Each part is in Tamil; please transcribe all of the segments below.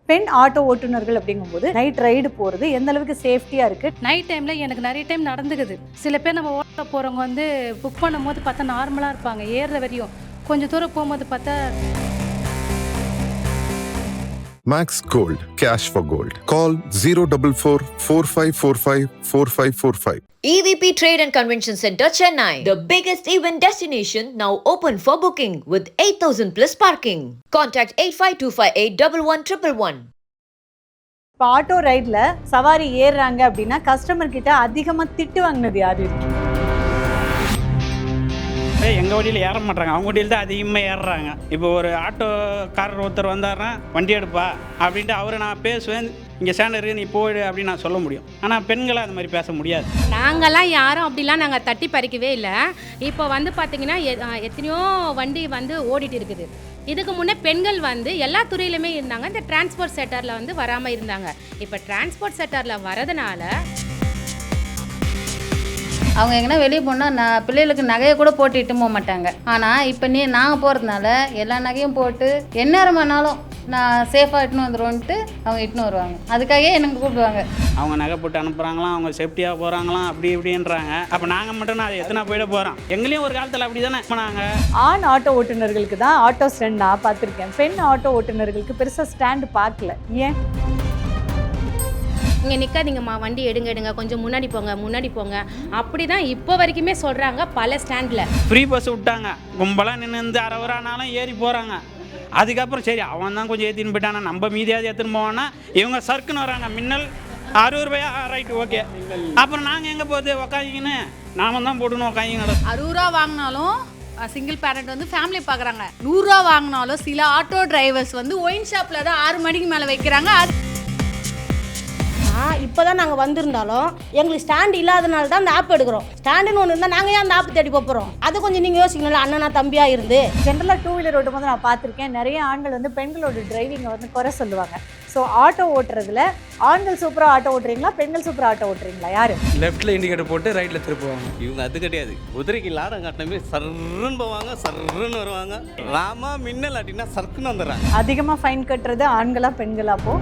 பெண் ஆட்டோ ஓட்டுநர்கள் அப்படிங்கும்போது நைட் ரைடு போகிறது எந்த அளவுக்கு சேஃப்டியாக இருக்குது? நைட் டைமில் எனக்கு நிறைய டைம் நடந்துக்குது. சில பேர் நம்ம ஓட்ட போகிறவங்க வந்து புக் பண்ணும்போது பார்த்தா நார்மலாக இருப்பாங்க, ஏறுற வரையும் கொஞ்சம் தூரம் போகும்போது பார்த்தா. Max Gold, cash for gold. Call 044 4545 4545. EVP Trade and Convention Center, Chennai. The biggest event destination now open for booking with 8,000 plus parking. Contact 85258 இப்போ ஆட்டோ ரைடில் சவாரி ஏறுறாங்க அப்படின்னா கஸ்டமர் கிட்ட அதிகமாக திட்டு வாங்கினது யாரு? எங்கள் வண்டியில் ஏற மாட்டாங்க, அவங்க வண்டியில் தான் அதிகமாக ஏறுறாங்க. இப்போ ஒரு ஆட்டோக்காரர் ஒருத்தர் வந்தாருன்னா வண்டி எடுப்பா அப்படின்ட்டு அவரை நான் பேசுவேன், இங்கே ஸ்டாண்ட் இருக்குது நீ போயிடு அப்படின்னு நான் சொல்ல முடியும். ஆனால் பெண்களை அந்த மாதிரி பேச முடியாது. நாங்கள்லாம் யாரும் அப்படிலாம் நாங்கள் தட்டி பறிக்கவே இல்லை. இப்போ வந்து பார்த்திங்கன்னா எத்தனையோ வண்டி வந்து ஓடிட்டு இருக்குது. இதுக்கு முன்னே பெண்கள் வந்து எல்லா துறையிலுமே இருந்தாங்க, இந்த டிரான்ஸ்போர்ட் செக்டாரில் வந்து வராமல் இருந்தாங்க. இப்போ டிரான்ஸ்போர்ட் செக்டாரில் வரதுனால அவங்க எங்கன்னா வெளியே போனால் பிள்ளைகளுக்கு நகையை கூட போட்டு இட்டு போக மாட்டாங்க. ஆனால் இப்போ நாங்கள் போகிறதுனால எல்லா நகையும் போட்டு எந்நேரமானாலும் நான் சேஃபாக இட்டுன்னு வந்துடுவோன்ட்டு அவங்க இட்டுன்னு வருவாங்க. அதுக்காகவே எனக்கு கூப்பிடுவாங்க. அவங்க நகை போட்டு அனுப்புகிறாங்களாம், அவங்க சேஃப்டியாக போகிறாங்களாம், அப்படி இப்படின்றாங்க. அப்போ நாங்கள் மட்டும் அதை எத்தனை போயிட போகிறோம்? எங்களையும் ஒரு காலத்தில் அப்படி தானே பண்ணாங்க. ஆண் ஆட்டோ ஓட்டுநர்களுக்கு தான் ஆட்டோ ஸ்டாண்ட் நான் பார்த்துருக்கேன். பெண் ஆட்டோ ஓட்டுநர்களுக்கு பெருசாக ஸ்டாண்டு பார்க்கல. ஏன்? இங்கே நிற்காதீங்கம்மா, வண்டி எடுங்க, கொஞ்சம் முன்னாடி போங்க அப்படி தான் இப்போ வரைக்குமே சொல்கிறாங்க பல ஸ்டாண்டில். ஃப்ரீ பஸ் விட்டாங்க, கும்பலாக நின்று அரவரானாலும் ஏறி போகிறாங்க. அதுக்கப்புறம் சரி அவன் தான் கொஞ்சம் ஏற்றின்னு போயிட்டானா, நம்ம மீதியாவது ஏற்றுன்னு போவான்னா இவங்க சர்க்குன்னு வராங்க. மின்னல் 60 ரூபாயா, ரைட்டு ஓகே. அப்புறம் நாங்கள் எங்கே போகுது உக்காங்கின்னு நாம தான் போட்டுன்னு உக்காங்கிங்க. 60 ரூபா வாங்கினாலும் சிங்கிள் பேரண்ட் வந்து ஃபேமிலி பார்க்குறாங்க. 100 ரூபா வாங்கினாலும் சில ஆட்டோ டிரைவர்ஸ் வந்து ஒயின் ஷாப்பில் தான் 6 மணிக்கு மேலே வைக்கிறாங்க. இப்போ தான் நாங்கள் வந்திருந்தாலும் எங்களுக்கு ஸ்டாண்ட் இல்லாதனால தான் அந்த ஆப் எடுக்கிறோம். ஸ்டாண்டுன்னு ஒன்று இருந்தால் நாங்கள் ஏன் அந்த ஆப் தேடி போகிறோம்? அது கொஞ்சம் நீங்கள் யோசிக்கணும்ல, அண்ணனா தம்பியாக இருந்து. ஜென்ரலாக டூ வீலர் ஓட்டும் போது நான் பார்த்துருக்கேன், நிறைய ஆண்கள் வந்து பெண்களோட டிரைவிங்கை வந்து குறை சொல்லுவாங்க. ஸோ ஆட்டோ ஓட்டுறதுல ஆண்கள் சூப்பராக ஆட்டோ ஓட்டுறீங்களா, பெண்கள் சூப்பராக ஆட்டோ ஓட்டுறீங்களா? யார்? லெஃப்ட்டில் இண்டிகேட்டர் போட்டு ரைட்டில் திருப்புவாங்க. இவங்க அது கிடையாது, குதிரைக்கு லாடம் காட்டினமே சர்ன்னு போவாங்க, சர்ன்னு வருவாங்க. ராமா மின்னல் அப்படின்னா சர்க்குன்னு வந்துடுறாங்க. அதிகமாக ஃபைன் கட்டுறது ஆண்களா பெண்களா? அப்போ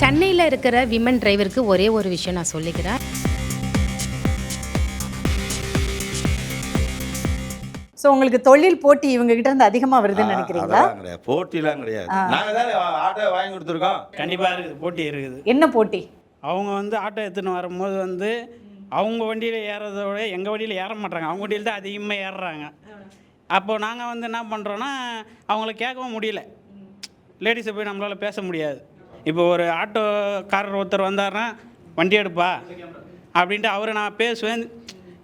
சென்னையில் இருக்கிற விமன் டிரைவருக்கு ஒரே ஒரு விஷயம் நான் சொல்லிக்கிறேன். ஸோ உங்களுக்கு தொழில் போட்டி இவங்க கிட்ட இருந்து அதிகமாக வருதுன்னு நினைக்கிறீங்களா? போட்டிலாம் கிடையாது, நாங்கள் தான் ஆட்டோ வாங்கி கொடுத்துருக்கோம். கண்டிப்பாக இருக்குது, போட்டி இருக்குது. என்ன போட்டி? அவங்க வந்து ஆட்டோ எடுத்துன்னு வரும்போது வந்து அவங்க வண்டியில் ஏறதை விட எங்கள் வண்டியில் ஏற மாட்டாங்க, அவங்க வண்டியில் தான் அதிகமாக ஏறுறாங்க. அப்போது நாங்கள் வந்து என்ன பண்ணுறோன்னா அவங்கள கேட்கவும் முடியல, லேடிஸை போய் நம்மளால் பேச முடியாது. இப்போ ஒரு ஆட்டோக்காரர் ஒருத்தர் வந்தாருன்னா வண்டி எடுப்பா அப்படின்ட்டு அவரை நான் பேசுவேன்,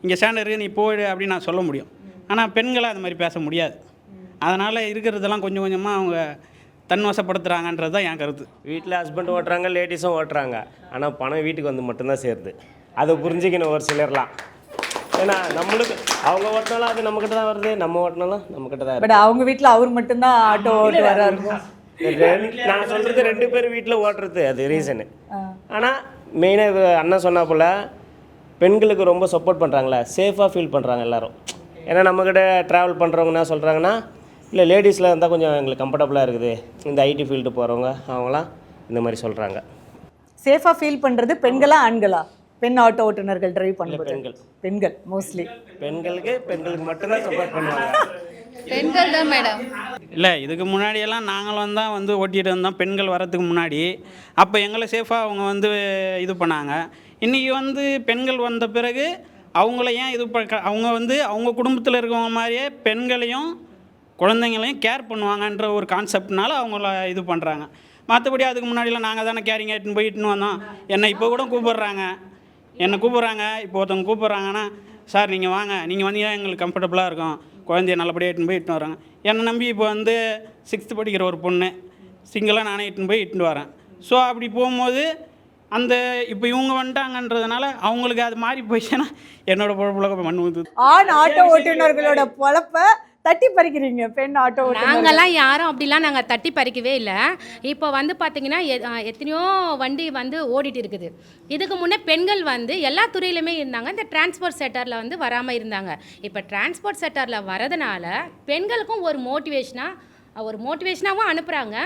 இங்கே ஸ்டாண்ட் இருக்குது நீ போயிடு அப்படின்னு நான் சொல்ல முடியும். ஆனால் பெண்களை அது மாதிரி பேச முடியாது. அதனால் இருக்கிறதெல்லாம் கொஞ்சம் கொஞ்சமாக அவங்க தன்வசப்படுத்துகிறாங்கன்றது தான் என் கருத்து. வீட்டில் ஹஸ்பண்ட் ஓட்டுறாங்க, லேடிஸும் ஓட்டுறாங்க. ஆனால் பணம் வீட்டுக்கு வந்து மட்டும்தான் சேருது. அதை புரிஞ்சுக்கணும் ஒரு சிலர்லாம். ஏன்னா நம்மளுக்கு அவங்க ஓட்டினாலும் அது நம்மக்கிட்ட தான் வருது, நம்ம ஓட்டினாலும் நம்மக்கிட்ட தான். பட் அவங்க வீட்டில் அவர் மட்டும்தான் ஆட்டோ ஓட்டு வர்றாரு. நான் சொல்கிறது 2 பேர் வீட்டில் ஓட்டுறது அது ரீசனு. ஆனால் மெயினாக அண்ணன் சொன்னா போல் பெண்களுக்கு ரொம்ப சப்போர்ட் பண்ணுறாங்களே, சேஃபாக ஃபீல் பண்ணுறாங்க எல்லோரும். ஏன்னா நம்மக்கிட்ட ட்ராவல் பண்ணுறவங்க என்ன சொல்கிறாங்கன்னா, இல்லை லேடிஸில் இருந்தால் கொஞ்சம் எங்களுக்கு கம்ஃபர்டபுளாக இருக்குது, இந்த ஐடி ஃபீல்டு போகிறவங்க அவங்களாம் இந்த மாதிரி சொல்கிறாங்க. சேஃபாக ஃபீல் பண்ணுறது பெண்களா ஆண்களா? பெண் ஆட்டோ ஓட்டுநர்கள் டிரைவ் பண்ணுறது பெண்கள் மோஸ்ட்லி. பெண்களுக்கு மட்டும்தான் சப்போர்ட் பண்ணுவாங்க. பெண்கள் தான் மேடம். இல்லை, இதுக்கு முன்னாடியெல்லாம் நாங்களும் தான் வந்து ஓட்டிகிட்டு இருந்தோம் பெண்கள் வரத்துக்கு முன்னாடி. அப்போ எங்களை சேஃபாக அவங்க வந்து இது பண்ணாங்க. இன்றைக்கி வந்து பெண்கள் வந்த பிறகு அவங்கள ஏன் இது அவங்க வந்து அவங்க குடும்பத்தில் இருக்கவங்க மாதிரியே பெண்களையும் குழந்தைங்களையும் கேர் பண்ணுவாங்கன்ற ஒரு கான்செப்ட்னால அவங்கள இது பண்ணுறாங்க. மற்றபடி அதுக்கு முன்னாடிலாம் நாங்கள் தானே கேரிங் ஆகிட்டுன்னு போயிட்டுன்னு வந்தோம். என்னை இப்போ கூட கூப்பிட்றாங்க, இப்போ ஒருத்தவங்க கூப்பிட்றாங்கன்னா, சார் நீங்கள் வாங்க, நீங்கள் வந்தீங்கன்னா எங்களுக்கு கம்ஃபர்டபுளாக இருக்கும், குழந்தைய நல்லபடியாக இட்டுன்னு போய் இட்டுன்னு வராங்க. என்னை நம்பி இப்போ வந்து 6th படிக்கிற ஒரு பொண்ணு சிங்கிளாக நானே இட்டுன்னு போய் இட்டுன்னு வரேன். ஸோ அப்படி போகும்போது அந்த இப்போ இவங்க வந்துட்டாங்கன்றதுனால அவங்களுக்கு அது மாறி போயிடுச்சுன்னா என்னோடய பொழப்புல மண் ஊற்றுது. ஆண் ஆட்டோ ஓட்டுநர்களோட பொழப்பை தட்டி பறிக்கிறீங்க பெண் ஆட்டோ ஓட்டுநர்கள். நாங்கள்லாம் யாரும் அப்படிலாம் நாங்கள் தட்டி பறிக்கவே இல்லை. இப்போ வந்து பார்த்திங்கன்னா எத்தனையோ வண்டி வந்து ஓடிட்டு இருக்குது. இதுக்கு முன்னே பெண்கள் வந்து எல்லா துறையிலுமே இருந்தாங்க, இந்த டிரான்ஸ்போர்ட் செக்டாரில் வந்து வராமல் இருந்தாங்க. இப்போ டிரான்ஸ்போர்ட் செக்டாரில் வரதுனால பெண்களுக்கும் ஒரு மோட்டிவேஷனாக ஒரு மோட்டிவேஷனாகவும் அனுப்புகிறாங்க.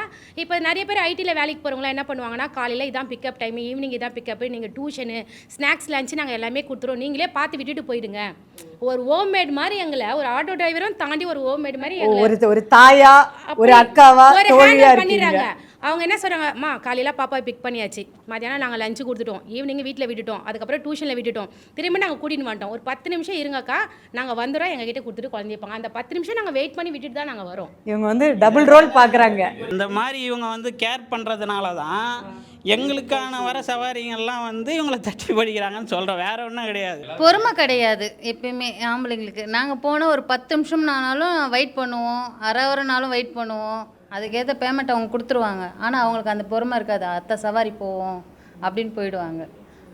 இப்போ நிறைய பேர் ஐடியில் வேலைக்கு போகிறவங்களாம் என்ன பண்ணுவாங்கன்னா, காலையில் இதான் பிக்கப் டைம், ஈவினிங் இதான் பிக்கப்பு, நீங்கள் டியூஷனு, ஸ்நாக்ஸ், லஞ்சு நாங்கள் எல்லாமே கொடுத்துருவோம், நீங்களே பார்த்து விட்டுட்டு போயிடுங்க. ஒரு ஹோம்மேட் மாதிரி எங்களை ஒரு ஆட்டோ டிரைவரும் தாண்டி ஒரு ஹோம்மேட் மாதிரி ஒரு தாயா, ஒரு அக்காவா, தோழியா பண்ணிடுறாங்க. அவங்க என்ன சொல்கிறாங்க, அம்மா காலையில் பாப்பா பிக் பண்ணியாச்சு, மதியானம் நாங்கள் லஞ்சு கொடுத்துட்டோம், ஈவினிங் வீட்டில் விட்டுட்டோம், அதுக்கப்புறம் டியூஷனில் விட்டுட்டோம், திரும்ப நாங்கள் கூட்டின்னு வந்துட்டோம், ஒரு 10 நிமிஷம் இருங்கக்கா, நாங்கள் வந்துடுறோம், எங்ககிட்ட கொடுத்துட்டு குழந்தைப்பாங்க. அந்த 10 நிமிஷம் நாங்கள் வெயிட் பண்ணி விட்டுட்டு தான் நாங்கள் வரோம். இவங்க வந்து டபுள் ரோல் பார்க்குறாங்க. இந்த மாதிரி இவங்க வந்து கேர் பண்ணுறதுனால தான் எங்களுக்கான வர சவாரிங்கெல்லாம் வந்து இவங்களை தட்டி படிக்கிறாங்கன்னு சொல்கிறோம், வேற ஒன்றும் கிடையாது. பொறுமை கிடையாது எப்பயுமே ஆம்பளைங்களுக்கு. நாங்கள் போனால் ஒரு 10 நிமிஷம்னாலும் வெயிட் பண்ணுவோம், அரை ஒரு நாளும் வெயிட் பண்ணுவோம், அதுக்கேற்ற பேமெண்ட் அவங்க கொடுத்துருவாங்க. ஆனால் அவங்களுக்கு அந்த பொறுமை இருக்காது, அத்தை சவாரி போவோம் அப்படின்னு போயிடுவாங்க.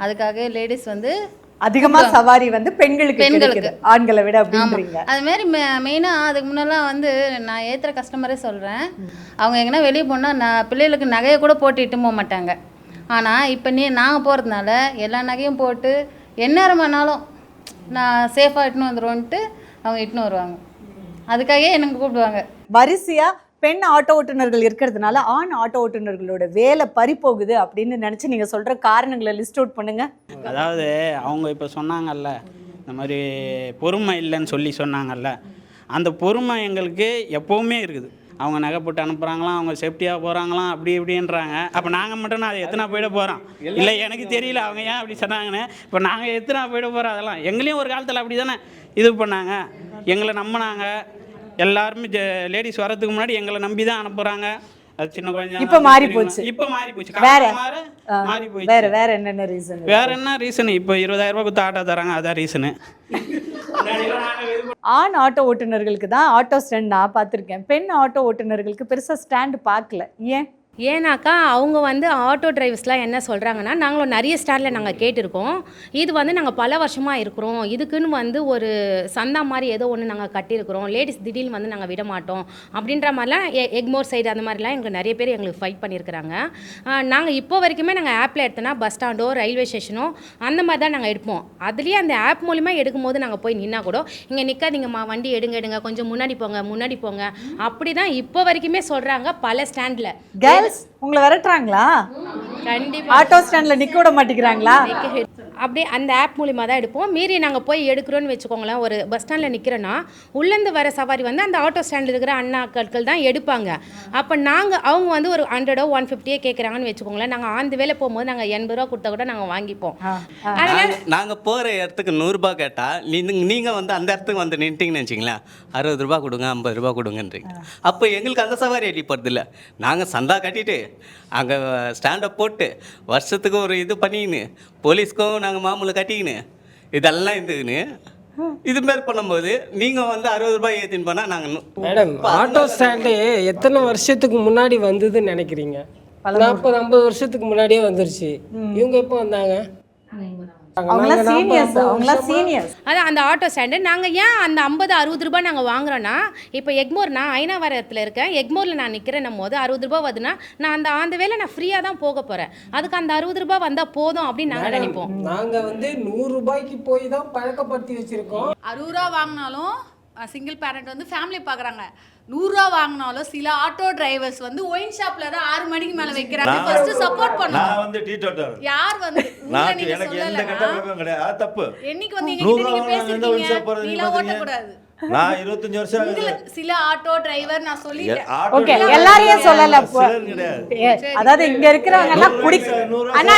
அதுக்காக லேடிஸ் வந்து அதிகமாக சவாரி வந்து பெண்களுக்கு ஆண்களை விட அப்படின்றீங்க. அதுமாரி மெயினாக அதுக்கு முன்னெல்லாம் வந்து நான் ஏற்றுற கஸ்டமரே சொல்கிறேன், அவங்க எங்கன்னா வெளியே போனால் நான் பிள்ளைகளுக்கு நகையை கூட போட்டு இட்டு போக மாட்டாங்க. ஆனால் இப்போ நாங்கள் போகிறதுனால எல்லா நகையும் போட்டு எந்நேரமானாலும் நான் சேஃபாக இட்டுன்னு வந்துடுவோன்ட்டு அவங்க இட்டுன்னு வருவாங்க. அதுக்காகவே எனக்கு கூப்பிடுவாங்க. வரிசையா பெண் ஆட்டோ ஓட்டுநர்கள் இருக்கிறதுனால ஆண் ஆட்டோ ஓட்டுநர்களோட வேலை பறி போகுது அப்படின்னு நினச்சி நீங்கள் சொல்கிற காரணங்களை லிஸ்ட் அவுட் பண்ணுங்க. அதாவது அவங்க இப்போ சொன்னாங்கல்ல, இந்த மாதிரி பொறுமை இல்லைன்னு சொல்லி சொன்னாங்கல்ல, அந்த பொறுமை எங்களுக்கு எப்போவுமே இருக்குது. அவங்க நகை போட்டு அனுப்புகிறாங்களாம், அவங்க சேஃப்டியாக போகிறாங்களாம், அப்படி இப்படின்றாங்க. அப்போ நாங்கள் மட்டும் அதை எத்தனை போயிட போகிறோம்? இல்லை எனக்கு தெரியல அவங்க ஏன் அப்படி சொன்னாங்கன்னு. இப்போ நாங்கள் எத்தனை போயிட போகிறோம்? அதெல்லாம் எங்களையும் ஒரு காலத்தில் அப்படி தானே இது பண்ணாங்க, எங்களை நம்பினாங்க. எல்லாருமே லேடிஸ் வரதுக்கு முன்னாடி எங்களை நம்பி தான் அனுப்புகிறாங்க. அது சின்ன கொஞ்சம் இப்போ மாறி போச்சு. இப்போ மாறி போச்சு, மாறி போச்சு. வேற என்னென்ன ரீசன்? வேற என்ன ரீசன்? இப்போ 20,000 ரூபாய் கொடுத்து ஆட்டோ தராங்க, அதான் ரீசனு. ஆண் ஆட்டோ ஓட்டுநர்களுக்கு தான் ஆட்டோ ஸ்டாண்ட் நான் பார்த்துருக்கேன், பெண் ஆட்டோ ஓட்டுநர்களுக்கு பெருசாக ஸ்டாண்டு பார்க்கல. ஏன்னாக்கா அவங்க வந்து ஆட்டோ டிரைவர்ஸ்லாம் என்ன சொல்கிறாங்கன்னா, நாங்களும் நிறைய ஸ்டாண்டில் நாங்கள் கேட்டிருக்கோம், இது வந்து நாங்கள் பல வருஷமாக இருக்கிறோம், இதுக்குன்னு வந்து ஒரு சந்தா மாதிரி ஏதோ ஒன்று நாங்கள் கட்டியிருக்கிறோம், லேடிஸ் திடீர்னு வந்து நாங்கள் விட மாட்டோம் அப்படின்ற மாதிரிலாம் எக்மோர் சைடு அந்த மாதிரிலாம் எங்களுக்கு நிறைய பேர் எங்களுக்கு ஃபைட் பண்ணியிருக்கிறாங்க. நாங்கள் இப்போ வரைக்குமே நாங்கள் ஆப்பில் எடுத்தோன்னா பஸ் ஸ்டாண்டோ ரயில்வே ஸ்டேஷனோ அந்த மாதிரி தான் நாங்கள் எடுப்போம். அதுலேயே அந்த ஆப் மூலிமா எடுக்கும்போது நாங்கள் போய் நின்னா கூட இங்கே நிற்காதீங்கம்மா, வண்டி எடுங்க, கொஞ்சம் முன்னாடி போங்க அப்படி தான் இப்போ வரைக்குமே சொல்கிறாங்க பல ஸ்டாண்டில். உங்களை விரட்டுறாங்களா? கண்டிப்பாக ஆட்டோ ஸ்டாண்டில் நிற்க விட மாட்டேங்கிறாங்களா? அப்படியே அந்த ஆப் மூலிமா தான் எடுப்போம். மீறி நாங்கள் போய் எடுக்கிறோன்னு வச்சுக்கோங்களேன், ஒரு பஸ் ஸ்டாண்டில் நிற்கிறோன்னா உள்ளேருந்து வர சவாரி வந்து அந்த ஆட்டோ ஸ்டாண்டில் இருக்கிற அண்ணாக்கள் தான் எடுப்பாங்க. அப்போ அவங்க வந்து ஒரு 100 150 கேட்குறாங்கன்னு வச்சுக்கோங்களேன், நாங்கள் ஆந்து வேலை போகும்போது நாங்கள் 80 ரூபா கொடுத்தா கூட நாங்கள் வாங்கிப்போம். நாங்கள் போகிற இடத்துக்கு 100 ரூபாய் கேட்டால் நீங்கள் வந்து அந்த இடத்துக்கு வந்து நின்ட்டிங்கன்னு வச்சிங்களேன், 60 ரூபா கொடுங்க, 50 ரூபா கொடுங்கன்றீங்க. அப்போ எங்களுக்கு அந்த சவாரி அடி போகிறதில்ல, நாங்கள் சந்தா கட்டிட்டு அங்கே ஸ்டாண்டப் போட்டு வருஷத்துக்கு ஒரு இது பண்ணிக்கின்னு போலீஸ்க்கும் நாங்கள் மாமூலை கட்டிக்கின்னு இதெல்லாம் இருந்துக்குன்னு இதுமாரி பண்ணும்போது நீங்கள் வந்து 60 ரூபாய் ஏற்றின்னு போனால் நாங்கள். மேடம், ஆட்டோ ஸ்டாண்டு எத்தனை வருஷத்துக்கு முன்னாடி வந்ததுன்னு நினைக்கிறீங்க? 40-50 வருஷத்துக்கு முன்னாடியே வந்துருச்சு. இவங்க எப்போ வந்தாங்க? அதான் அந்த ஆட்டோ ஸ்டாண்டு நாங்கள் ஏன் அந்த 50-60 ரூபாய் நாங்கள் வாங்குறோன்னா, இப்போ எக்மோர் நான் ஐநாவரத்தில் இருக்கேன், எக்மோரில் நான் நிற்கிறேன் போது 60 ரூபாய் வருதுன்னா நான் அந்த வேலை நான் ஃப்ரீயாக தான் போக போகிறேன், அதுக்கு அந்த 60 ரூபாய் வந்தால் போதும் அப்படின்னு நாங்கள் நினைப்போம். நாங்கள் வந்து 100 ரூபாய்க்கு போய் தான் பழக்கப்படுத்தி வச்சுருக்கோம். 60 ரூபா வாங்கினாலும் சிங்கிள் பேரண்ட் வந்து ஃபேமிலி பார்க்குறாங்க. 100 ரூபா வாங்கினாலும் சில ஆட்டோ டிரைவர்ஸ் வந்து ஒயின் ஷாப்ல தான் 6 மணிக்கு மேல வைக்கிறாங்க. ஃபர்ஸ்ட் சப்போர்ட் பண்ணனும். நான் வந்து டீடோட்டர். யார் வந்து எனக்கு எந்த கெட்ட பழக்கம் கிடையாது, தப்பு. என்னைக்கு வந்து நீங்க பேசுறீங்க, நீல ஓட்ட கூடாது. நான் 25 வருஷம் ஆகுது. சில ஆட்டோ டிரைவர் நான் சொல்லிட்டேன். ஓகே, எல்லாரையும் சொல்லல. அதாவது இங்க இருக்கிறவங்க எல்லாம் அண்ணா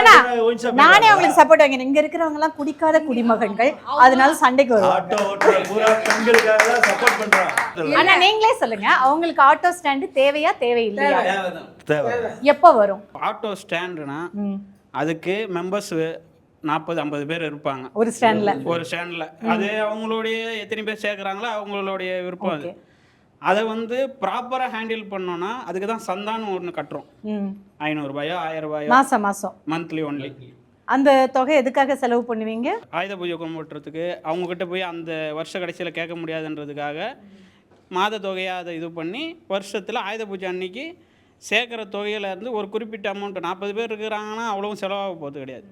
நானே உங்களுக்கு சப்போர்ட் வாங்கினேன். இங்க இருக்கிறவங்க எல்லாம் குடிக்காத குடிமகன்கள், அதனால சண்டைக்கு வரும். ஆட்டோ ஓட்டுற பூரா பெண்களுக்காக தான் சப்போர்ட் பண்றாங்க. அண்ணா நீங்களே சொல்லுங்க, அவங்களுக்கு ஆட்டோ ஸ்டாண்ட் தேவையா தேவையில்லையா? தேவை. எப்போ வரும் ஆட்டோ ஸ்டாண்டுனா? அதுக்கு மெம்பர்ஸ் 40-50 பேர் இருப்பாங்க ஒரு ஸ்டாண்டில். அது அவங்களுடைய எத்தனை பேர் சேர்க்குறாங்களோ அவங்களுடைய விருப்பம். அது அதை வந்து ப்ராப்பராக ஹேண்டில் பண்ணோன்னா அதுக்கு தான் சந்தான்னு ஒன்று கட்டுறோம். 500 ரூபாயோ 1000 ரூபாயோ மாதம் மந்த்லி ஒன்லி. அந்த தொகை எதுக்காக செலவு பண்ணுவீங்க? ஆயுத பூஜை கும்பிட்றதுக்கு. அவங்கக்கிட்ட போய் அந்த வருஷ கடைசியில் கேட்க முடியாதுன்றதுக்காக மாத தொகையாக அதை இது பண்ணி வருஷத்தில் ஆயுத பூஜை அன்னைக்கு சேர்க்குற தொகையிலேருந்து ஒரு குறிப்பிட்ட அமௌண்ட், 40 பேர் இருக்கிறாங்கன்னா அவ்வளவும் செலவாக போகிறது கிடையாது.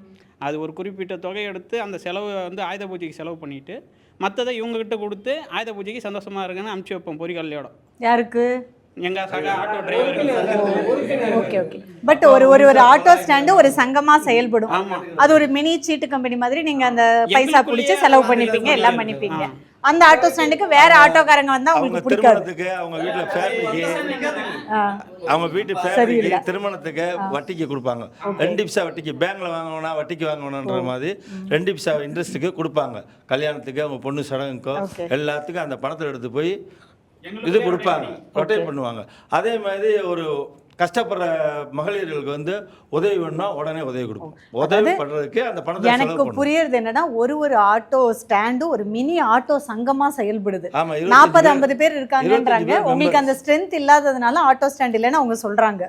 அது ஒரு குறிப்பிட்ட தொகையை எடுத்து அந்த செலவை வந்து ஆயுத பூஜைக்கு செலவு பண்ணிவிட்டு மற்றதை இவங்ககிட்ட கொடுத்து ஆயுத பூஜைக்கு சந்தோஷமாக இருக்குன்னு அனுப்பிச்சி வைப்போம் பொறிகல்லையோட. யாருக்கு? எங்கள் சக ஆட்டோ டிரைவர்கள். Okay okay. பட் ஒரு ஆட்டோ ஸ்டாண்டு ஒரு சங்கமா செயல்படும். அது ஒரு மினி சீட்டு கம்பெனி மாதிரி நீங்க அந்த பைசா குடிச்சு செலவு பண்ணிப்பீங்க, எல்லாம் பண்ணிப்பீங்க. அந்த ஆட்டோ ஸ்டாண்டுக்கு வேற ஆட்டோக்காரங்க வந்தா உங்களுக்கு பிடிக்காது. அவங்க வீட்டுல ஃபேமிலிக்கு, அவங்க வீட்டு ஃபேமிலிக்கு திருமணத்துக்கு வட்டிக்கு கொடுப்பாங்க. 2 பைசா வட்டிக்கு, பேங்க்ல வாங்கணும்னா வட்டிக்கு வாங்கணும்ன்ற மாதிரி 2 பைசா இன்ட்ரெஸ்ட்டுக்கு கொடுப்பாங்க. கல்யாணத்துக்கு, அவங்க பொண்ணு சடங்குக்கோ எல்லாத்துக்கும் அந்த பணத்தை எடுத்து போய் இது கொடுப்பாங்க, ரொட்டேட் பண்ணுவாங்க. அதே மாதிரி ஒரு கஷ்டப்படுற மகளிர்களுக்கு வந்து உதவி வேணும்னா உடனே உதவி கொடுப்போம். உதவி பண்றதுக்கு அந்த பணத்தை எனக்கு புரியுறது என்னன்னா, ஒரு ஆட்டோ ஸ்டாண்டு ஒரு மினி ஆட்டோ சங்கமா செயல்படுது. 40-50 பேர் இருக்காங்கன்றாங்க. உங்களுக்கு அந்த ஸ்ட்ரென்த் இல்லாததுனால ஆட்டோ ஸ்டாண்ட் இல்லைன்னு அவங்க சொல்றாங்க.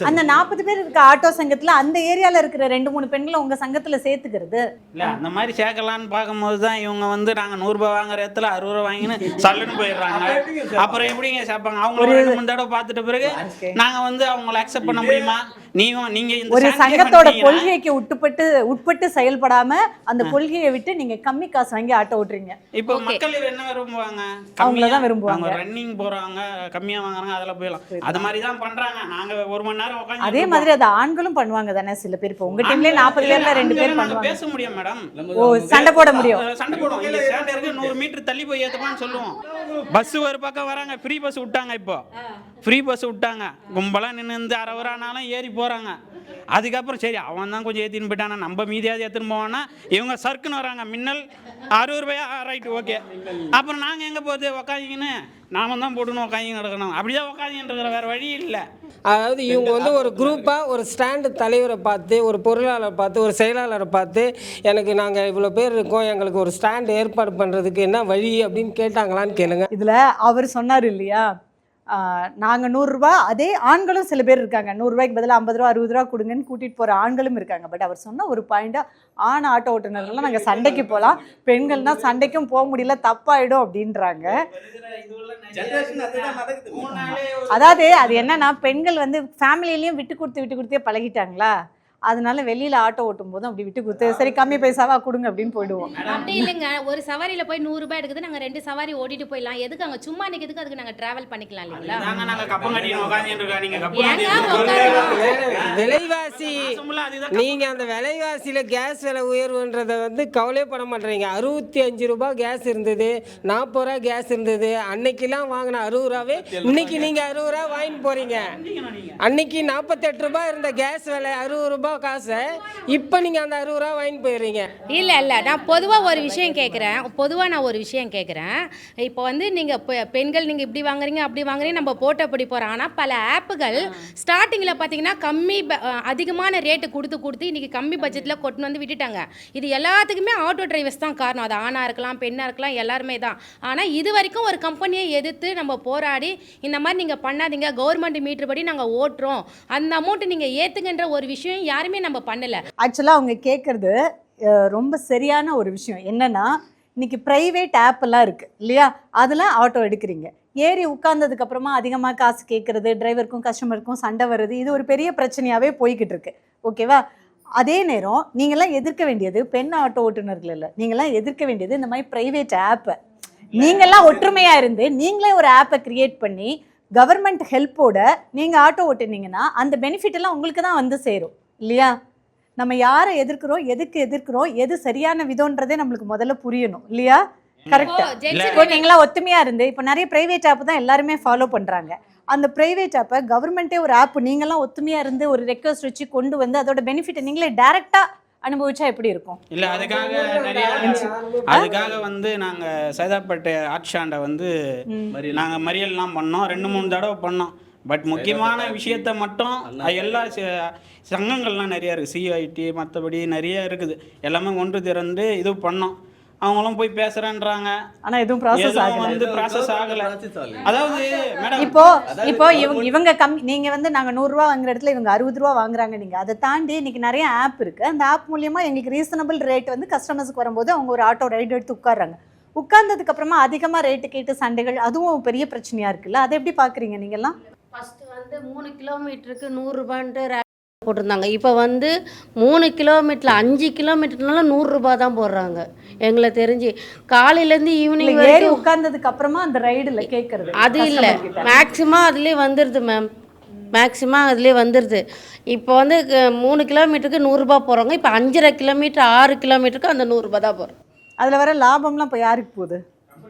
அந்த 40 பேர் இருக்க ஆட்டோ சங்கத்துல அந்த ஏரியால இருக்கிற 2-3 பெண்களை உங்க சங்கத்துல சேர்த்துக்கிறது இல்ல, அந்த மாதிரி சேர்க்கலான்னு பார்க்கும்போது தான் இவங்க வந்து நாங்க 100 ரூபாய் வாங்குற இடத்துல 60 ரூபாய் வாங்கின்னு சல்லுன்னு போயிடுறாங்க. அப்புறம் எப்படிங்க சேர்ப்பாங்க? அவங்க 2-3 தடவை பார்த்துட்ட பிறகு நாங்க வந்து அவங்களை அக்செப்ட் பண்ண முடியுமா? நீங்க ஒரு சங்கத்தோட கொள்கைக்கு உட்பட்டு செயல்படாம அந்த கொள்கையை விட்டு நீங்க கம்மி காசு வாங்கி ஆட்டோ ஓட்டுறீங்க. இப்போ மக்கள் என்ன விரும்புவாங்க? அவங்களதான் விரும்புவாங்க. ரன்னிங் போறாங்க, கம்மியா வாங்குறாங்க, அதெல்லாம் போயிடலாம். அது மாதிரி தான் பண்றாங்க. நாங்க 1 மணி நேரம் உட்காந்து அதே மாதிரி அது ஆண்களும் பண்ணுவாங்க தானே சில பேர். இப்போ உங்க டீம்லயே 40 பேர்ல 2 பேர் பண்ணுவாங்க. பேச முடியும் மேடம். ஓ, சண்டை போட முடியும். சண்டை போடுவோம். இங்க ஸ்டாண்ட் இருக்கு, 100 மீட்டர் தள்ளி போய் ஏத்துப்பான்னு சொல்லுவோம். பஸ் ஒரு பக்கம் வராங்க, ஃப்ரீ பஸ் விட்டாங்க. இப்போ ஃப்ரீ பஸ் விட்டாங்க, கும்பலா நின்று அரவரானாலும் ஏறி போறாங்க. அதுக்கப்புறம் சரி அவன் தான் கொஞ்சம் ஏற்றின்னு போயிட்டானா, நம்ம மீதியாவது ஏற்றுன்னு போவான்னா இவங்க சர்க்குன்னு வராங்க. மின்னல் 60 ரூபாயா, ரைட்டு ஓகே. அப்புறம் நாங்கள் எங்கே போகுது உக்காந்திங்கன்னு நாம தான் போட்டுன்னு உக்காந்திங்க கிடக்கணும். அப்படியே உக்காந்திங்கிற வேறு வழி இல்லை. அதாவது இவங்க வந்து ஒரு குரூப்பாக ஒரு ஸ்டாண்டு தலைவரை பார்த்து, ஒரு பொருளாளரை பார்த்து, ஒரு செயலாளரை பார்த்து, எனக்கு நாங்கள் இவ்வளோ பேர் இருக்கோம், எங்களுக்கு ஒரு ஸ்டாண்டு ஏற்பாடு பண்ணுறதுக்கு என்ன வழி அப்படின்னு கேட்டாங்களான்னு கேளுங்க. இதில் அவர் சொன்னார் இல்லையா, நாங்கள் 100 ரூபா, அதே ஆண்களும் சில பேர் இருக்காங்க. 100 ரூபாய்க்கு பதிலாக 50 ரூபா 60 ரூபா கொடுங்கன்னு கூட்டிகிட்டு போகிற ஆண்களும் இருக்காங்க. பட் அவர் சொன்ன ஒரு பாயிண்டாக, ஆண் ஆட்டோ ஓட்டுநர்லாம் நாங்கள் சண்டைக்கு போகலாம், பெண்கள்னால் சண்டைக்கும் போக முடியல, தப்பாயிடும் அப்படின்றாங்க. அதாவது அது என்னன்னா, பெண்கள் வந்து ஃபேமிலியிலையும் விட்டு கொடுத்தே பழகிட்டாங்களா, அதனால வெளியில ஆட்டோ ஓட்டும் போதும் அப்படி விட்டு கொடுத்து சரி கம்மி பைசாவா கொடுங்க அப்படின்னு போயிடுவோம். அப்படி இல்லைங்க, ஒரு சவாரியில போய் 100 ரூபாய் எடுக்குது, நாங்க 2 சவாரி ஓட்டிட்டு போயிடலாம். எதுக்கு அங்க சும்மா நிக்கிறதுக்கு, அதுக்கு நாங்க டிராவல் பண்ணிக்கலாம் இல்லைங்களா? விலைவாசி, நீங்க அந்த விலைவாசியில கேஸ் விலை உயர்வுன்றதை வந்து கவலைப்பட மாட்டேறீங்க. 65 ரூபாய் கேஸ் இருந்தது, 40 ரூபா கேஸ் இருந்தது. அன்னைக்கெல்லாம் வாங்கின 60 ரூபாவே இன்னைக்கு நீங்க 60 ரூபா வாங்கிட்டு போறீங்க. அன்னைக்கு 48 ரூபாய் இருந்த கேஸ் விலை 60 ரூபாய் காசை இப்போ நீங்க அந்த 60 ரூபா வாங்கிட்டு போயிடுறீங்க. இல்ல நான் பொதுவாக ஒரு விஷயம் கேட்குறேன். இப்போ வந்து நீங்க பெண்கள் நீங்க இப்படி வாங்குறீங்க அப்படி வாங்குறீங்க, நம்ம போட்டப்படி போகிறோம். ஆனால் பல ஆப்புகள் ஸ்டார்டிங்கில் பார்த்தீங்கன்னா அதிகமான ரேட்டு கொடுத்து இன்னைக்கு கம்மி பட்ஜெட்டில் கொண்டு வந்து விட்டுட்டாங்க. இது எல்லாத்துக்குமே ஆட்டோ டிரைவர்ஸ் தான் காரணம். அது ஆணாக இருக்கலாம், பெண்ணாக இருக்கலாம், எல்லாருமே தான். ஆனால் இது வரைக்கும் ஒரு கம்பெனியை எதிர்த்து நம்ம போராடி இந்த மாதிரி நீங்கள் பண்ணாதீங்க, கவர்மெண்ட் மீட்டர் படி நாங்கள் ஓட்டுறோம், அந்த அமௌண்ட்டு நீங்கள் ஏற்றுங்கன்ற ஒரு விஷயம் யாருமே நம்ம பண்ணல. ஆக்சுவலாக அவங்க கேட்குறது ரொம்ப சரியான ஒரு விஷயம். என்னன்னா, இன்னைக்கு ப்ரைவேட் ஆப் எல்லாம் இருக்கு இல்லையா, அதெல்லாம் ஆட்டோ எடுக்கிறீங்க, ஏறி உட்கார்ந்ததுக்கு அப்புறமா அதிகமாக காசு கேட்கறது, டிரைவருக்கும் கஸ்டமருக்கும் சண்டை வருது, இது ஒரு பெரிய பிரச்சனையாகவே போய்கிட்டு இருக்கு. ஓகேவா? அதே நேரம் நீங்களாம் எதிர்க்க வேண்டியது பெண் ஆட்டோ ஓட்டுநர்கள் இல்லை, நீங்களாம் எதிர்க்க வேண்டியது இந்த மாதிரி ப்ரைவேட் ஆப்பை. நீங்கள்லாம் ஒற்றுமையாக இருந்து நீங்களே ஒரு ஆப்பை கிரியேட் பண்ணி கவர்மெண்ட் ஹெல்ப்போட நீங்கள் ஆட்டோ ஓட்டுனீங்கன்னா அந்த பெனிஃபிட் எல்லாம் உங்களுக்கு தான் வந்து சேரும் இல்லையா? நம்ம யாரை எதிர்க்கிறோம், எதுக்கு எதிர்க்கிறோம், எது சரியான விதம்ன்றதே நம்மளுக்கு முதல்ல புரியணும் இல்லையா? கரெக்டா? இப்போ நீங்களா ஒத்துமையா இருந்து இப்போ நிறைய பிரைவேட் ஆப் தான் எல்லாருமே ஃபாலோ பண்றாங்க. அந்த பிரைவேட் ஆப்பை கவர்மெண்ட்டே ஒரு ஆப் நீங்களாம் ஒத்துமையா இருந்து ஒரு ரெக்வஸ்ட் வச்சு கொண்டு வந்து அதோட பெனிஃபிட்டை நீங்களே டைரக்டா அனுபவிச்சா எப்படி இருக்கும்? இல்லை, அதுக்காக வந்து நாங்கள் சைதாப்பேட்டை ஆட்சியாண்டை வந்து நாங்கள் மறியல்லாம் பண்ணோம், 2-3 தடவை பண்ணோம். பட் முக்கியமான விஷயத்த மட்டும் எல்லா சங்கங்கள்லாம் நிறையா இருக்குது, சிஐடி மற்றபடி நிறைய இருக்குது, எல்லாமே ஒன்று திறந்து இது பண்ணோம். அவங்களும் போய் பேசுறேன்றாங்க, ஆனா எதுவும் ப்ராசஸ் ஆகல. அதாவது மேடம் இப்போ இவங்க நீங்க வந்து நாங்க 100 ரூபா வாங்குற இடத்துல இவங்க 60 ரூபா வாங்குறாங்க. நீங்க அதை தாண்டி இன்னைக்கு நிறைய ஆப் இருக்கு, அந்த ஆப் மூலியமா எங்களுக்கு ரீசனபிள் ரேட் வந்து கஸ்டமர்ஸ்க்கு வரும்போது அவங்க ஒரு ஆட்டோ ரைடு எடுத்து உட்கார்றாங்க. உட்கார்ந்ததுக்கு அப்புறமா அதிகமா ரேட்டு கேட்டு சண்டைகள், அதுவும் பெரிய பிரச்சனையா இருக்குல்ல, அதை எப்படி பாக்குறீங்க நீங்க எல்லாம்? ஃபர்ஸ்ட் வந்து 3 கிலோமீட்டருக்கு 100 ரூபான்ட்டு போட்டிருந்தாங்க. இப்போ வந்து 3 கிலோமீட்டர் 5 கிலோமீட்டர்னால 100 ரூபாய் தான் போடுறாங்க. எங்களை தெரிஞ்சு காலையிலேருந்து ஈவினிங் ஏறி வரைக்கும் உட்கார்ந்ததுக்கு அப்புறமா அந்த ரைடுல கேட்கறது அது இல்லை, மேக்ஸிமம் அதுலேயே வந்துடுது மேம், மேக்ஸிமம் அதுலேயே வந்துடுது. இப்போ வந்து 3 கிலோமீட்டருக்கு 100 ரூபாய் போகிறோங்க. இப்போ 5.5 கிலோமீட்டர் 6 கிலோமீட்டருக்கு அந்த 100 ரூபாய் தான் போகிறோம். அதுல வர லாபம்லாம் இப்போ யாருக்கு போகுது?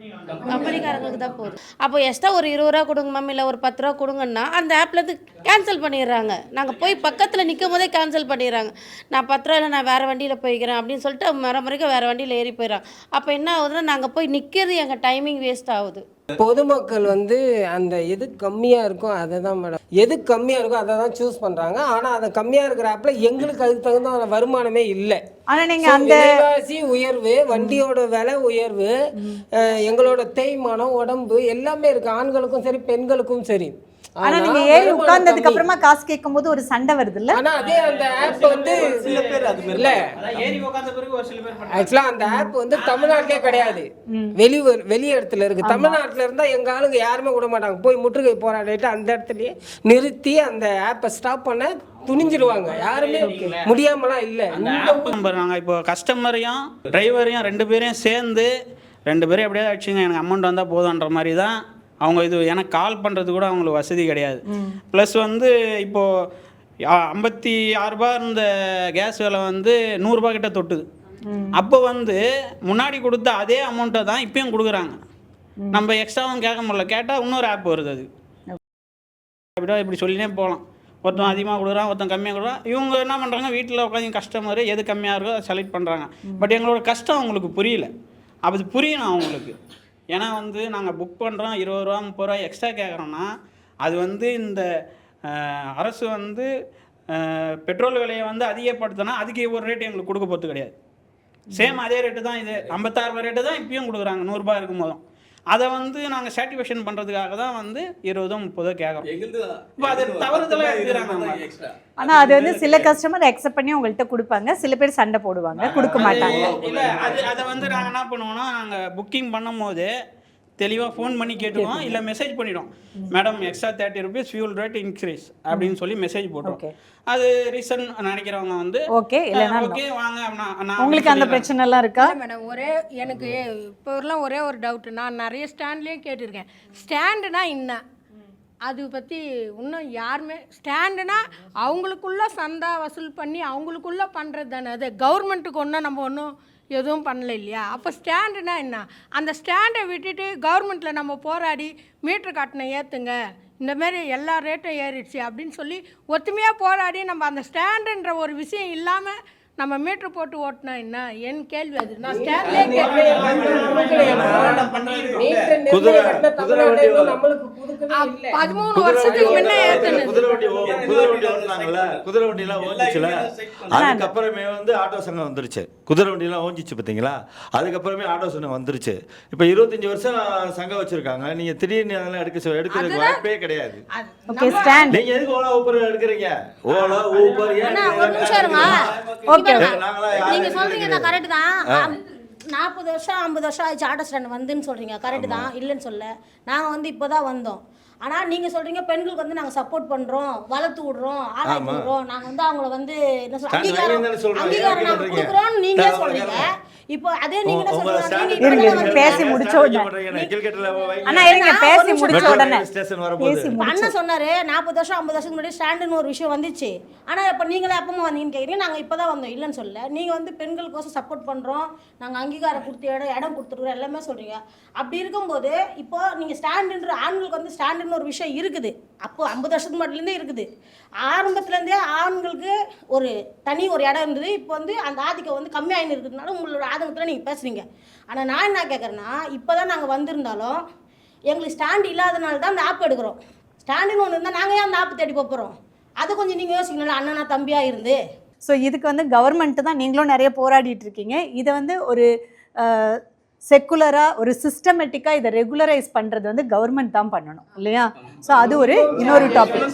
கம்பெனிக்காரங்களுக்கு தான் போகுது. அப்போ எக்ஸ்ட்ரா ஒரு 20 ரூபா கொடுங்க மேம், இல்லை ஒரு 10 ரூபா கொடுங்கன்னா அந்த ஆப்லேருந்து கேன்சல் பண்ணிடுறாங்க. நாங்கள் போய் பக்கத்தில் நிற்கும் போதே கேன்சல் பண்ணிடுறாங்க. நான் 10 ரூபா இல்லை, நான் வேறு வண்டியில் போய்க்கிறேன் அப்படின்னு சொல்லிட்டு மறுக்க வேறு வண்டியில் ஏறி போயிடறாங்க. அப்போ என்ன ஆகுதுன்னா நாங்கள் போய் நிற்கிறது எங்கள் டைமிங் வேஸ்ட் ஆகுது. பொதுமக்கள் வந்து அந்த எது கம்மியாக இருக்கோ அதை தான் மேடம், எது கம்மியாக இருக்கோ அதை தான் சூஸ் பண்ணுறாங்க. ஆனால் அது கம்மியாக இருக்கிற ஆப்பில் எங்களுக்கு அதுக்கு தகுந்த வருமானமே இல்லை. ஆனால் நீங்கள் அந்த விலைவாசி உயர்வு, வண்டியோட விலை உயர்வு, எங்களோட தேய்மானம், உடம்பு எல்லாமே இருக்குது, ஆண்களுக்கும் சரி பெண்களுக்கும் சரி. ஆனா நீங்க ஏறி உட்கார்ந்ததுக்கு அப்புறமா காசு கேட்கும்போது ஒரு சண்டை வருது இல்ல? ஆனா அதே அந்த ஆப் வந்து சில பேர் அது இல்ல, ஏறி உட்கார்ந்த பிறகு ஒரு சில பேர் பண்றாங்க. ஆக்சுவலா அந்த ஆப் வந்து தமிழ்நாட்டிலே கிடையாது, வெளி இடத்துல இருக்கு. தமிழ்நாட்டுல இருந்தா எங்க ஆளுங்க யாருமே விட மாட்டாங்க. போய் முற்றுகை போராடிட்டு அந்த இடத்துலயே நிறுத்தி அந்த ஆப்பை ஸ்டாப் பண்ண துணிஞ்சிருவாங்க. யாருமே முடியாமலாம் இல்லை. நாங்கள் இப்போ கஸ்டமரையும் டிரைவரையும் 2 பேரையும் சேர்ந்து 2 பேரும் எப்படியாவது அடிச்சுங்க, எனக்கு அமௌண்ட் வந்தால் போதுன்ற மாதிரி தான் அவங்க இது. எனக்கு கால் பண்ணுறது கூட அவங்களுக்கு வசதி கிடையாது. ப்ளஸ் வந்து இப்போது 56 ரூபா இருந்த கேஸ் விலை வந்து 100 ரூபா கிட்ட தொட்டுது. அப்போ வந்து முன்னாடி கொடுத்த அதே அமௌண்ட்டை தான் இப்பயும் கொடுக்குறாங்க. நம்ம எக்ஸ்ட்ராவும் கேட்க முடியல, கேட்டால் இன்னொரு ஆப் வருது. அது அப்படியே இப்படி சொல்லினே போகலாம். ஒருத்தன் அதிகமாக கொடுக்குறான், ஒருத்தன் கம்மியாக கொடுக்குறான். இவங்க என்ன பண்ணுறாங்க, வீட்டில் உட்காந்து கஸ்டமர் எது கம்மியாக இருக்கோ அதை செலக்ட் பண்ணுறாங்க. பட் எங்களோட கஷ்டம் அவங்களுக்கு புரியல. அது புரியணும் அவங்களுக்கு. ஏன்னா வந்து நாங்கள் புக் பண்ணுறோம் 20 ரூபா 30 ரூபா எக்ஸ்ட்ரா கேட்குறோன்னா அது வந்து இந்த அரசு வந்து பெட்ரோல் விலையை வந்து அதிகப்படுத்தினா அதுக்கு ஒரு ரேட்டு எங்களுக்கு கொடுக்க போகிறது கிடையாது. சேம் அதே ரேட்டு தான் இது 56 ரூபா ரேட்டு தான் இப்பயும் கொடுக்குறாங்க 100 ரூபா இருக்கும் போதும். அதை வந்து நாங்கள் சாட்டிஸ்ஃபேக்ஷன் பண்ணுறதுக்காக தான் வந்து 20 30 கேட்குறோம். இப்போ அது தவறுதலாக எடுத்துக்கிறாங்க. ஆனால் அது வந்து சில கஸ்டமர் அக்செப்ட் பண்ணி உங்கள்கிட்ட கொடுப்பாங்க, சில பேர் சண்டை போடுவாங்க, கொடுக்க மாட்டாங்க. இல்லை அதை வந்து நாங்கள் என்ன பண்ணுவோம்னா, நாங்கள் புக்கிங் பண்ணும் போது தெளிவாக ஃபோன் பண்ணி கேட்டுருவோம், இல்லை மெசேஜ் பண்ணிவிடும். Madam extra 30 rupees fuel rate increase அப்படின்னு சொல்லி மெசேஜ் போட்டுருவோம். அது ரீசன் நினைக்கிறவங்க வந்து ஓகே இல்லைனா ஓகே வாங்க. உங்களுக்கு அந்த பிரச்சனைலாம் இருக்கா மேடம்? எனக்கு இப்போலாம் ஒரே ஒரு டவுட்டு. நான் நிறைய ஸ்டாண்ட்லேயும் கேட்டிருக்கேன். ஸ்டாண்டுனா என்ன, அது பற்றி இன்னும் யாருமே ஸ்டாண்டுனா அவங்களுக்குள்ள சந்தா வசூல் பண்ணி அவங்களுக்குள்ள பண்ணுறது தானே. அது கவர்மெண்ட்டுக்கு ஒன்றும் நம்ம ஒன்றும் எதுவும் பண்ணல இல்லையா? அப்போ ஸ்டாண்டுனா என்ன? அந்த ஸ்டாண்டை விட்டுட்டு கவர்மெண்ட்டில் நம்ம போராடி மீட்ரு கட்டணம் ஏற்றுங்க, இந்தமாரி எல்லா ரேட்டும் ஏறிடுச்சு அப்படின்னு சொல்லி ஒத்துமையாக போராடி நம்ம அந்த ஸ்டாண்டுன்ற ஒரு விஷயம் இல்லாமல் நம்ம மீட்ரு போட்டு ஓட்டினா என்ன என் கேள்வி. அது நான் ஸ்டாண்ட்லேயே 13 வருஷத்துக்கு முன்னே ஏற்றுனது. குதிரை வண்டிலாம் ஓஞ்சிச்சுல, அதுக்கப்புறமே வந்து ஆட்டோ சங்கம் வந்துருச்சு. குதிரை வண்டிலாம் ஓஞ்சிச்சு பார்த்தீங்களா, அதுக்கப்புறமே ஆட்டோ சங்கம் வந்துருச்சு. இப்போ 25 வருஷம் சங்கம் வச்சிருக்காங்க. நீங்க திடீர்னு அதெல்லாம் எடுக்கிறதுக்கு வாய்ப்பே கிடையாது. நீங்க எதுக்கு ஓலா ஊபர் எடுக்கிறீங்க? ஓலா ஊபர் நீங்க சொல்றீங்க கரெக்ட் தான். 40 வருஷம் 50 வருஷம் ஆயிடுச்சு ஆட்டோ ஸ்டாண்ட் வந்துன்னு சொல்றீங்க, கரெக்ட் தான், இல்லைன்னு சொல்ல. நாங்கள் வந்து இப்போதான் வந்தோம். ஆனால் நீங்கள் சொல்கிறீங்க பெண்களுக்கு வந்து நாங்கள் சப்போர்ட் பண்ணுறோம், வளர்த்து விடுறோம், ஆராய்ச்சி விடுறோம், நாங்கள் வந்து அவங்கள வந்து என்ன சொல்ல அங்கீகாரம் நாங்கள் கொடுக்குறோன்னு நீங்களே சொல்கிறீங்க. இப்போ அதே நீங்க என்ன சொல்றீங்க? பேசி முடிச்ச உடனே அண்ணா இருங்க, பேசி முடிச்ச உடனே அண்ணன் சொன்னாரு 40 வருஷம் 50 வருஷத்துக்கு முன்னாடி ஸ்டாண்டுன்னு ஒரு விஷயம் வந்துச்சு. ஆனால் இப்போ நீங்களே எப்போ வந்தீங்கன்னு கேட்குறீங்க. நாங்கள் இப்போ தான் வந்தோம், இல்லைன்னு சொல்ல. நீங்கள் வந்து பெண்களுக்கோசம் சப்போர்ட் பண்ணுறோம், நாங்கள் அங்கீகாரம் கொடுத்து இடம் கொடுத்துருக்குறோம் எல்லாமே சொல்கிறீங்க. அப்படி இருக்கும்போது இப்போ நீங்கள் ஸ்டாண்டுன்ற ஆண்களுக்கு வந்து ஸ்டாண்டுன்னு ஒரு விஷயம் இருக்குது. அப்போது 50 வருஷத்துக்கு முன்னாடிலேருந்தே இருக்குது. ஆரம்பத்துலேருந்தே ஆண்களுக்கு ஒரு தனி ஒரு இடம் இருந்தது. இப்போ வந்து அந்த ஆதிக்கம் வந்து கம்மியாகின்னு இருக்கிறதுனால உங்களோட ஆதங்கத்தில் நீங்கள் பேசுகிறீங்க. ஆனால் நான் என்ன கேட்குறேன்னா, இப்போ தான் நாங்கள் வந்திருந்தாலும் எங்களுக்கு ஸ்டாண்டு இல்லாதனால தான் அந்த ஆப் எடுக்கிறோம். ஸ்டாண்டுன்னு ஒன்று இருந்தால் நாங்கள் ஏன் அந்த ஆப் தேடி போகிறோம்? அது கொஞ்சம் நீங்கள் யோசிக்கணும்ல, அண்ணனா தம்பியாக இருந்து. ஸோ இதுக்கு வந்து கவர்மெண்ட்டு தான் நீங்களும் நிறைய போராடிட்டு இருக்கீங்க. இதை வந்து ஒரு செக்குலராக ஒரு சிஸ்டமேட்டிக்காக இதை ரெகுலரைஸ் பண்ணுறது வந்து கவர்மெண்ட் தான் பண்ணணும் இல்லையா? ஸோ அது ஒரு இன்னொரு டாபிக்.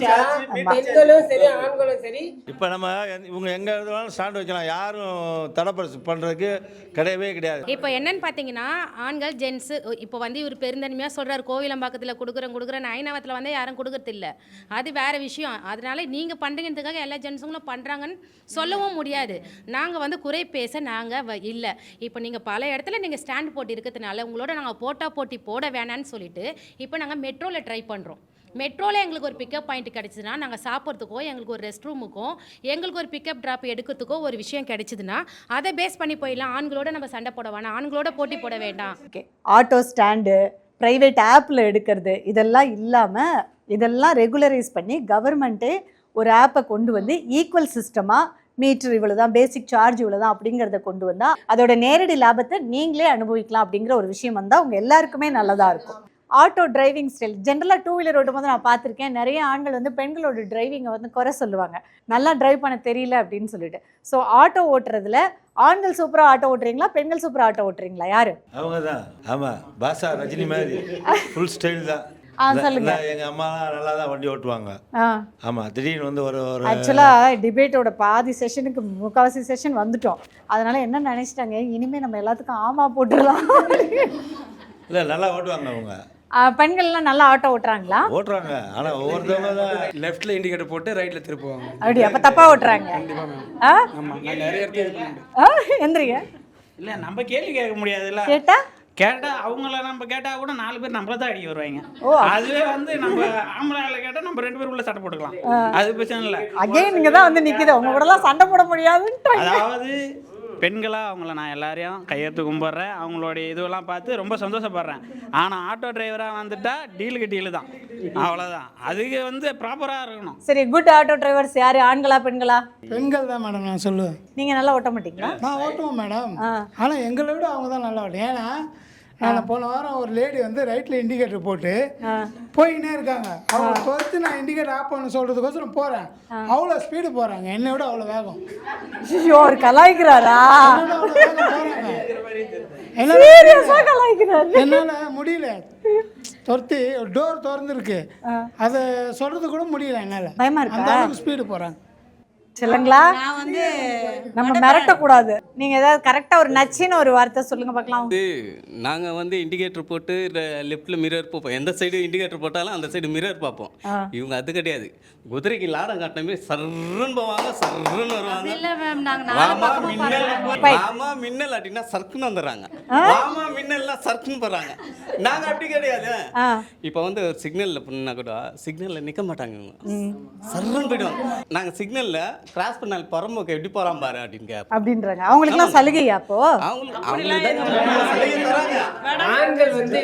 பெண்களும் சரி ஆண்களும் சரி இப்போ நம்ம இவங்க எங்கே இருந்தாலும் ஸ்டாண்ட் வைக்கலாம், யாரும் தடை பண்ணுறதுக்கு கிடையவே கிடையாது. இப்போ என்னன்னு பார்த்தீங்கன்னா ஆண்கள் ஜென்ஸு இப்போ வந்து இவர் பெருந்தன்மையாக சொல்கிறார் கோவிலம்பாக்கத்தில் கொடுக்குறேன் ஐநாவத்தில் வந்து யாரும் கொடுக்கறது இல்லை, அது வேறு விஷயம். அதனால நீங்கள் பண்ணுறதுக்காக எல்லா ஜென்ஸுங்களும் பண்ணுறாங்கன்னு சொல்லவும் முடியாது. நாங்கள் வந்து குறை பேச நாங்கள் இல்லை. இப்போ நீங்கள் பல இடத்துல நீங்கள் ஸ்டாண்ட் போட்டி இருக்கிறதுனால உங்களோட நாங்கள் போட்டி போட வேணான்னு சொல்லிட்டு இப்போ நாங்கள் மெட்ரோவில் ட்ரை பண்ணுறோம். மெட்ரோவில் எங்களுக்கு ஒரு பிக்கப் பாயிண்ட் கிடச்சிதுன்னா நாங்கள் சாப்பிட்றதுக்கோ எங்களுக்கு ஒரு ரெஸ்ட் ரூமுக்கும் எங்களுக்கு ஒரு பிக்கப் ட்ராப் எடுக்கிறதுக்கோ ஒரு விஷயம் கிடைச்சிதுன்னா அதை பேஸ் பண்ணி போயிடலாம். ஆண்களோட நம்ம சண்டை போட வேணாம், ஆண்களோட போட்டி போட வேண்டாம். ஓகே, ஆட்டோ ஸ்டாண்டு ப்ரைவேட் ஆப்பில் எடுக்கிறது இதெல்லாம் இல்லாமல் இதெல்லாம் ரெகுலரைஸ் பண்ணி கவர்மெண்ட்டே ஒரு ஆப்பை கொண்டு வந்து ஈக்குவல் சிஸ்டமாக மீட்டர் இவ்வளோ தான், பேசிக் சார்ஜ் இவ்வளோ தான் அப்படிங்கிறத கொண்டு வந்தால் அதோட நேரடி லாபத்தை நீங்களே அனுபவிக்கலாம் அப்படிங்கிற ஒரு விஷயம் வந்தால் அவங்க எல்லாருக்குமே நல்லதாக இருக்கும். ஆட்டோ டிரைவிங் ஸ்டைல் ஜென்ரலாக டூ வீலர் ஓட்டும் போது நான் பார்த்துருக்கேன், நிறைய ஆண்கள் வந்து பெண்களோட டிரைவிங்கை வந்து குறை சொல்லுவாங்க, நல்லா டிரைவ் பண்ண தெரியல அப்படின்னு சொல்லிட்டு. ஸோ ஆட்டோ ஓட்டுறதுல ஆண்கள் சூப்பராக ஆட்டோ ஓட்டுறீங்களா, பெண்கள் சூப்பராக ஆட்டோ ஓட்டுறீங்களா? யாரு? அவங்க தான். ஆமாம், பாஷா ரஜினி மாதிரி ஃபுல் ஸ்டைல் தான். சொல்லுங்க. எங்க அம்மா நல்லா தான் வண்டி ஓட்டுவாங்க. ஆமா, திடீர்னு வந்து ஒரு ஆக்சுவலா டிபேட்டோட பாதி செஷனுக்கு முக்காவாசி செஷன் வந்துட்டோம். அதனால என்ன நினைச்சிட்டாங்க, இனிமே நம்ம எல்லாத்துக்கும் ஆமா போட்டுடலாம். இல்லை, நல்லா ஓட்டுவாங்க அவங்க. பெண்கள்லாம் நல்லா ஆட்டோ ஓட்டுறாங்களா? ஓட்டுறாங்க, ஆனால் ஒவ்வொருத்தவங்க தான் லெஃப்ட்டில் இண்டிகேட்டர் போட்டு ரைட்டில் திருப்புவாங்க. அப்படி அப்போ தப்பா ஓட்டுறாங்க. கண்டிப்பாக மேம். ஆமாம், நான் நிறைய இடத்துல எந்திரிங்க. இல்லை, நம்ம கேள்வி கேட்க முடியாதுல்ல. கேட்டா அவங்கள நம்ம கேட்டா கூட 4 பேர் நம்மள தான் அடிக்க வருவாங்க. அதுவே வந்து நம்ம ஆம்பளை கேட்டா நம்ம 2 பேருக்குள்ள சண்டை போட்டுக்கலாம், அது பிரச்சனை இல்லை. அகைன் நீங்க தான் வந்து நிக்குது, உங்க கூட எல்லாம் சண்டை போட முடியாதுன்னு. அதாவது பெண்களாக அவங்கள நான் எல்லாரையும் கையெழுத்து கும்பிட்றேன், அவங்களுடைய இதுவெல்லாம் பார்த்து ரொம்ப சந்தோஷப்படுறேன். ஆனால் ஆட்டோ டிரைவராக வந்துட்டா டீலுக்கு டீலு தான், அவ்வளோதான். அதுக்கு வந்து ப்ராப்பராக இருக்கணும். சரி, குட் ஆட்டோ டிரைவர்ஸ் யாரு, ஆண்களா பெண்களா? பெண்கள் தான் மேடம். நான் சொல்லுவேன், நீங்கள் நல்லா ஓட்ட மாட்டீங்களா? நான் ஓட்டுவேன் மேடம். ஆனால் எங்களை விட அவங்க தான் நல்லா ஓட்டும். ஏன்னா நான் போன வாரம் ஒரு லேடி வந்து ரைட்டில் இண்டிகேட்டர் போட்டு போயின்னே இருக்காங்க. அவங்க பொறுத்து நான் இண்டிகேட்டர் ஆஃப் பண்ண சொல்கிறதுக்கோசரம் போகிறேன், அவ்வளோ ஸ்பீடு போகிறாங்க, என்னை விட அவ்வளோ வேகம். ஒரு கலாய்க்கிறாரா? என்னால் முடியல, துரத்தி டோர் திறந்துருக்கு, அதை சொல்கிறது கூட முடியல என்னால். பயமா இருக்கு, அந்த அளவுக்கு ஸ்பீடு போகிறாங்க. சொல்லுங்களா? நான் வந்து நம்ம மிரட்டக்கூடாது. நீங்க ஏதாவது கரெக்டா ஒரு நச்சின்னு ஒரு வார்த்தை சொல்லுங்க பார்க்கலாம். நாங்கள் வந்து இண்டிகேட்டர் போட்டு லெஃப்ட்டில் மிரர் பார்ப்போம், எந்த சைடு இண்டிகேட்டர் போட்டாலும் அந்த சைடு மிரர் பார்ப்போம். இவங்க அது கிடையாது, குதிரைக்கு லாடம் காட்டின மாதிரி சர்ன்னு போவாங்க, சர்ன்னு வருவாங்க. மாமா மின்னல் அப்படின்னா சர்க்குன்னு வந்துடுறாங்க, மாமா மின்னல்னா சர்க்குன்னு போடுறாங்க. நாங்கள் அப்படி கிடையாது. இப்போ வந்து ஒரு சிக்னலில் பண்ணா கூட சிக்னலில் நிற்க மாட்டாங்க, இவங்க சர்ன்னு போயிடுவாங்க. நாங்கள் சிக்னலில் கிராஸ் பண்ணால் பரம்போக்கு எப்படி போகிறான் பாரு அப்படின்னு அப்படின்றாங்க. அவங்களுக்குலாம் சலுகையா? அப்போ ஆண்கள் வந்து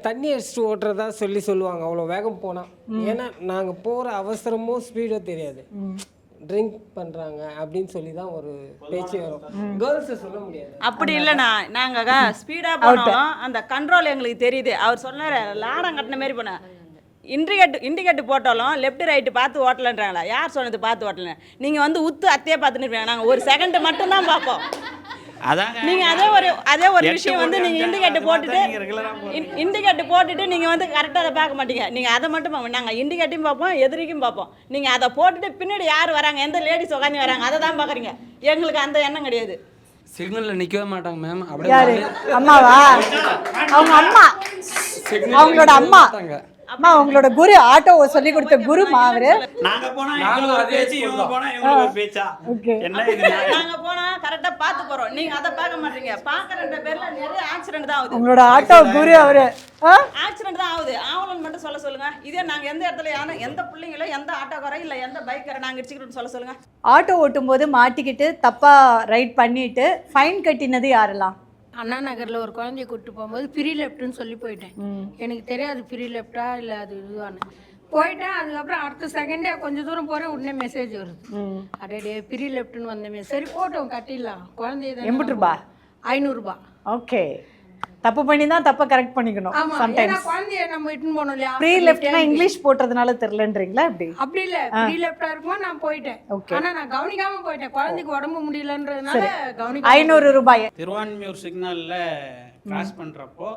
தண்ணி அடிச்சுட்டு ஓட்டுறதா சொல்லுவாங்க அவ்வளோ வேகம் போனால். ஏன்னா நாங்கள் போகிற அவசரமோ ஸ்பீடோ தெரியாது, ட்ரிங்க் பண்ணுறாங்க அப்படின்னு சொல்லி தான் ஒரு பேச்சு வரும். கேர்ள்ஸை சொல்ல முடியாது. அப்படி இல்லைண்ணா, நாங்கள் ஸ்பீடாக போனாலும் அந்த கண்ட்ரோல் எங்களுக்கு தெரியுது. அவர் சொன்னார் லாடம் கட்டின மாரி போனேன், இண்டிகேட்டு போட்டாலும் லெஃப்ட் ரைட்டு பார்த்து ஓட்டலன்றாங்களா? யார் சொன்னது பார்த்து ஓட்டல? நீங்கள் வந்து உத்து அத்தையே பார்த்துன்னு இருப்பீங்க, நாங்கள் ஒரு செகண்ட் மட்டும்தான் பார்ப்போம். நீங்கள் அதே ஒரு விஷயம் வந்து நீங்கள் இண்டிகேட்டு போட்டுட்டு நீங்கள் வந்து கரெக்டாக அதை பார்க்க மாட்டீங்க. நீங்கள் அதை மட்டும் பார்ப்போம், நாங்கள் இண்டிகேட்டையும் பார்ப்போம், எதிரிக்கும் பார்ப்போம். நீங்கள் அதை போட்டுட்டு பின்னாடி யார் வராங்க, எந்த லேடிஸ் உட்காந்து வராங்க, அதை தான் பார்க்குறீங்க. எங்களுக்கு அந்த எண்ணம் கிடையாது. சிக்னலில் நிற்கவே மாட்டாங்க மேம். யாரு? அம்மாவா? அவங்க அம்மா, அவங்களோட அம்மா. அம்மா உங்களோட குரு, ஆட்டோ சொல்லி கொடுத்த குரு அவரு. நாங்க போனா எங்களுக்கு ஒரு பேச்சு, இவங்க போனா இவங்களுக்கு ஒரு பேச்சா? என்ன இது? நாங்க போனா கரெக்ட்டா பாத்து போறோம், நீங்க அத பார்க்க மாட்டீங்க. பார்க்கறன்ற பேர்ல நிறைய ஆக்சிடென்ட் தான் ஆகுது. உங்களோட ஆட்டோ குரு அவரு. ஆக்சிடென்ட் தான் ஆகுது, ஆவலன்னு மட்டும் சொல்லுங்க. இதே நாங்க எந்த இடத்துல எந்த பிள்ளைங்களோ எந்த ஆட்டோக்காரோ இல்ல எந்த பைக்கரை நாங்க இடிச்சுக்கிட்டு சொல்லுங்க. ஆட்டோ ஓட்டும் போது மாட்டிக்கிட்டு தப்பா ரைட் பண்ணிட்டு ஃபைன் கட்டினது யாரெல்லாம்? அண்ணா நகரில் ஒரு குழந்தைய கூப்பிட்டு போகும்போது ஃப்ரீ லெஃப்ட்னு சொல்லி போயிட்டேன். எனக்கு தெரியாது ஃப்ரீ லெஃப்டா இல்லை அது இதுவானு போயிட்டேன். அதுக்கப்புறம் அடுத்த செகண்டே கொஞ்சம் தூரம் போகிறேன், உடனே மெசேஜ் வருது, அடே ஃப்ரீ லெஃப்ட்னு வந்தமே. சரி போட்டோம், கட்டிடலாம். குழந்தைய 80 ரூபாய், 500 ரூபாய். ஓகே, தப்பு பண்ணி தான் தப்ப கரெக்ட் பண்ணிக்கணும். சம்டைம்ஸ் குழந்தைய நம்ம இட்டுன்னு போனோம் இல்லையா? ஃப்ரீ லெஃப்ட்னா இங்கிலீஷ் போட்டதுனால தெரியலன்றீங்களா? அப்படி இல்ல, ஃப்ரீ லெஃப்டா இருக்குமா நான் போயிட்டேன். ஆனா நான் கவனிக்காம போயிட்டேன், குழந்தைக்கு உடம்பு முடியலன்றதுனால கவனிக்க. 500 ரூபாய். திருவான்மியூர் சிக்னல்ல கிராஸ் பண்ணுறப்போ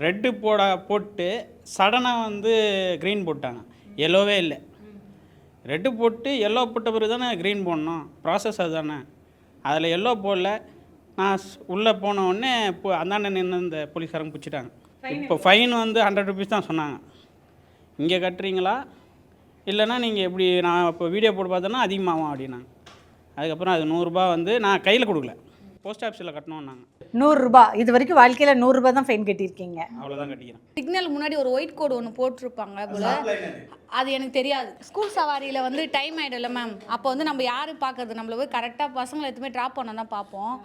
ரெட்டு போட்டு சடனாக வந்து க்ரீன் போட்டாங்க, எல்லோவே இல்லை. ரெட்டு போட்டு எல்லோ போட்ட பிறகு தானே க்ரீன் போடணும், ப்ராசஸ் அதுதானே. அதில் எல்லோ போடல. நான் உள்ளே போன உடனே இப்போ அந்தாண்ட நின்று இந்த போலீஸ்காரங்க பிடிச்சிட்டாங்க. இப்போ ஃபைன் வந்து 100 ருபீஸ் தான் சொன்னாங்க. இங்கே கட்டுறீங்களா இல்லைன்னா நீங்கள் எப்படி, நான் இப்போ வீடியோ போட்டு பார்த்தோன்னா அதிகமாகும் அப்படின்னாங்க. அதுக்கப்புறம் அது 100 ரூபா வந்து நான் கையில் கொடுக்கல, போஸ்ட் ஆஃபீஸில் கட்டணும்னாங்க. 100 ரூபா. இது வரைக்கும் வாழ்க்கையில் 100 ரூபா தான் ஃபைன் கட்டியிருக்கீங்க? அவ்வளோதான் கட்டிக்கிறேன். சிக்னல் முன்னாடி ஒரு ஒயிட் கோடு ஒன்று போட்டிருப்பாங்க போல, அது எனக்கு தெரியாது. ஸ்கூல் சவாரியில் வந்து டைம் ஆகிடும்ல மேம், அப்போ வந்து நம்ம யார் பார்க்கறது, நம்மள போய் கரெக்டாக பசங்களை எதுவுமே ட்ராப் பண்ண தான் பார்ப்போம்.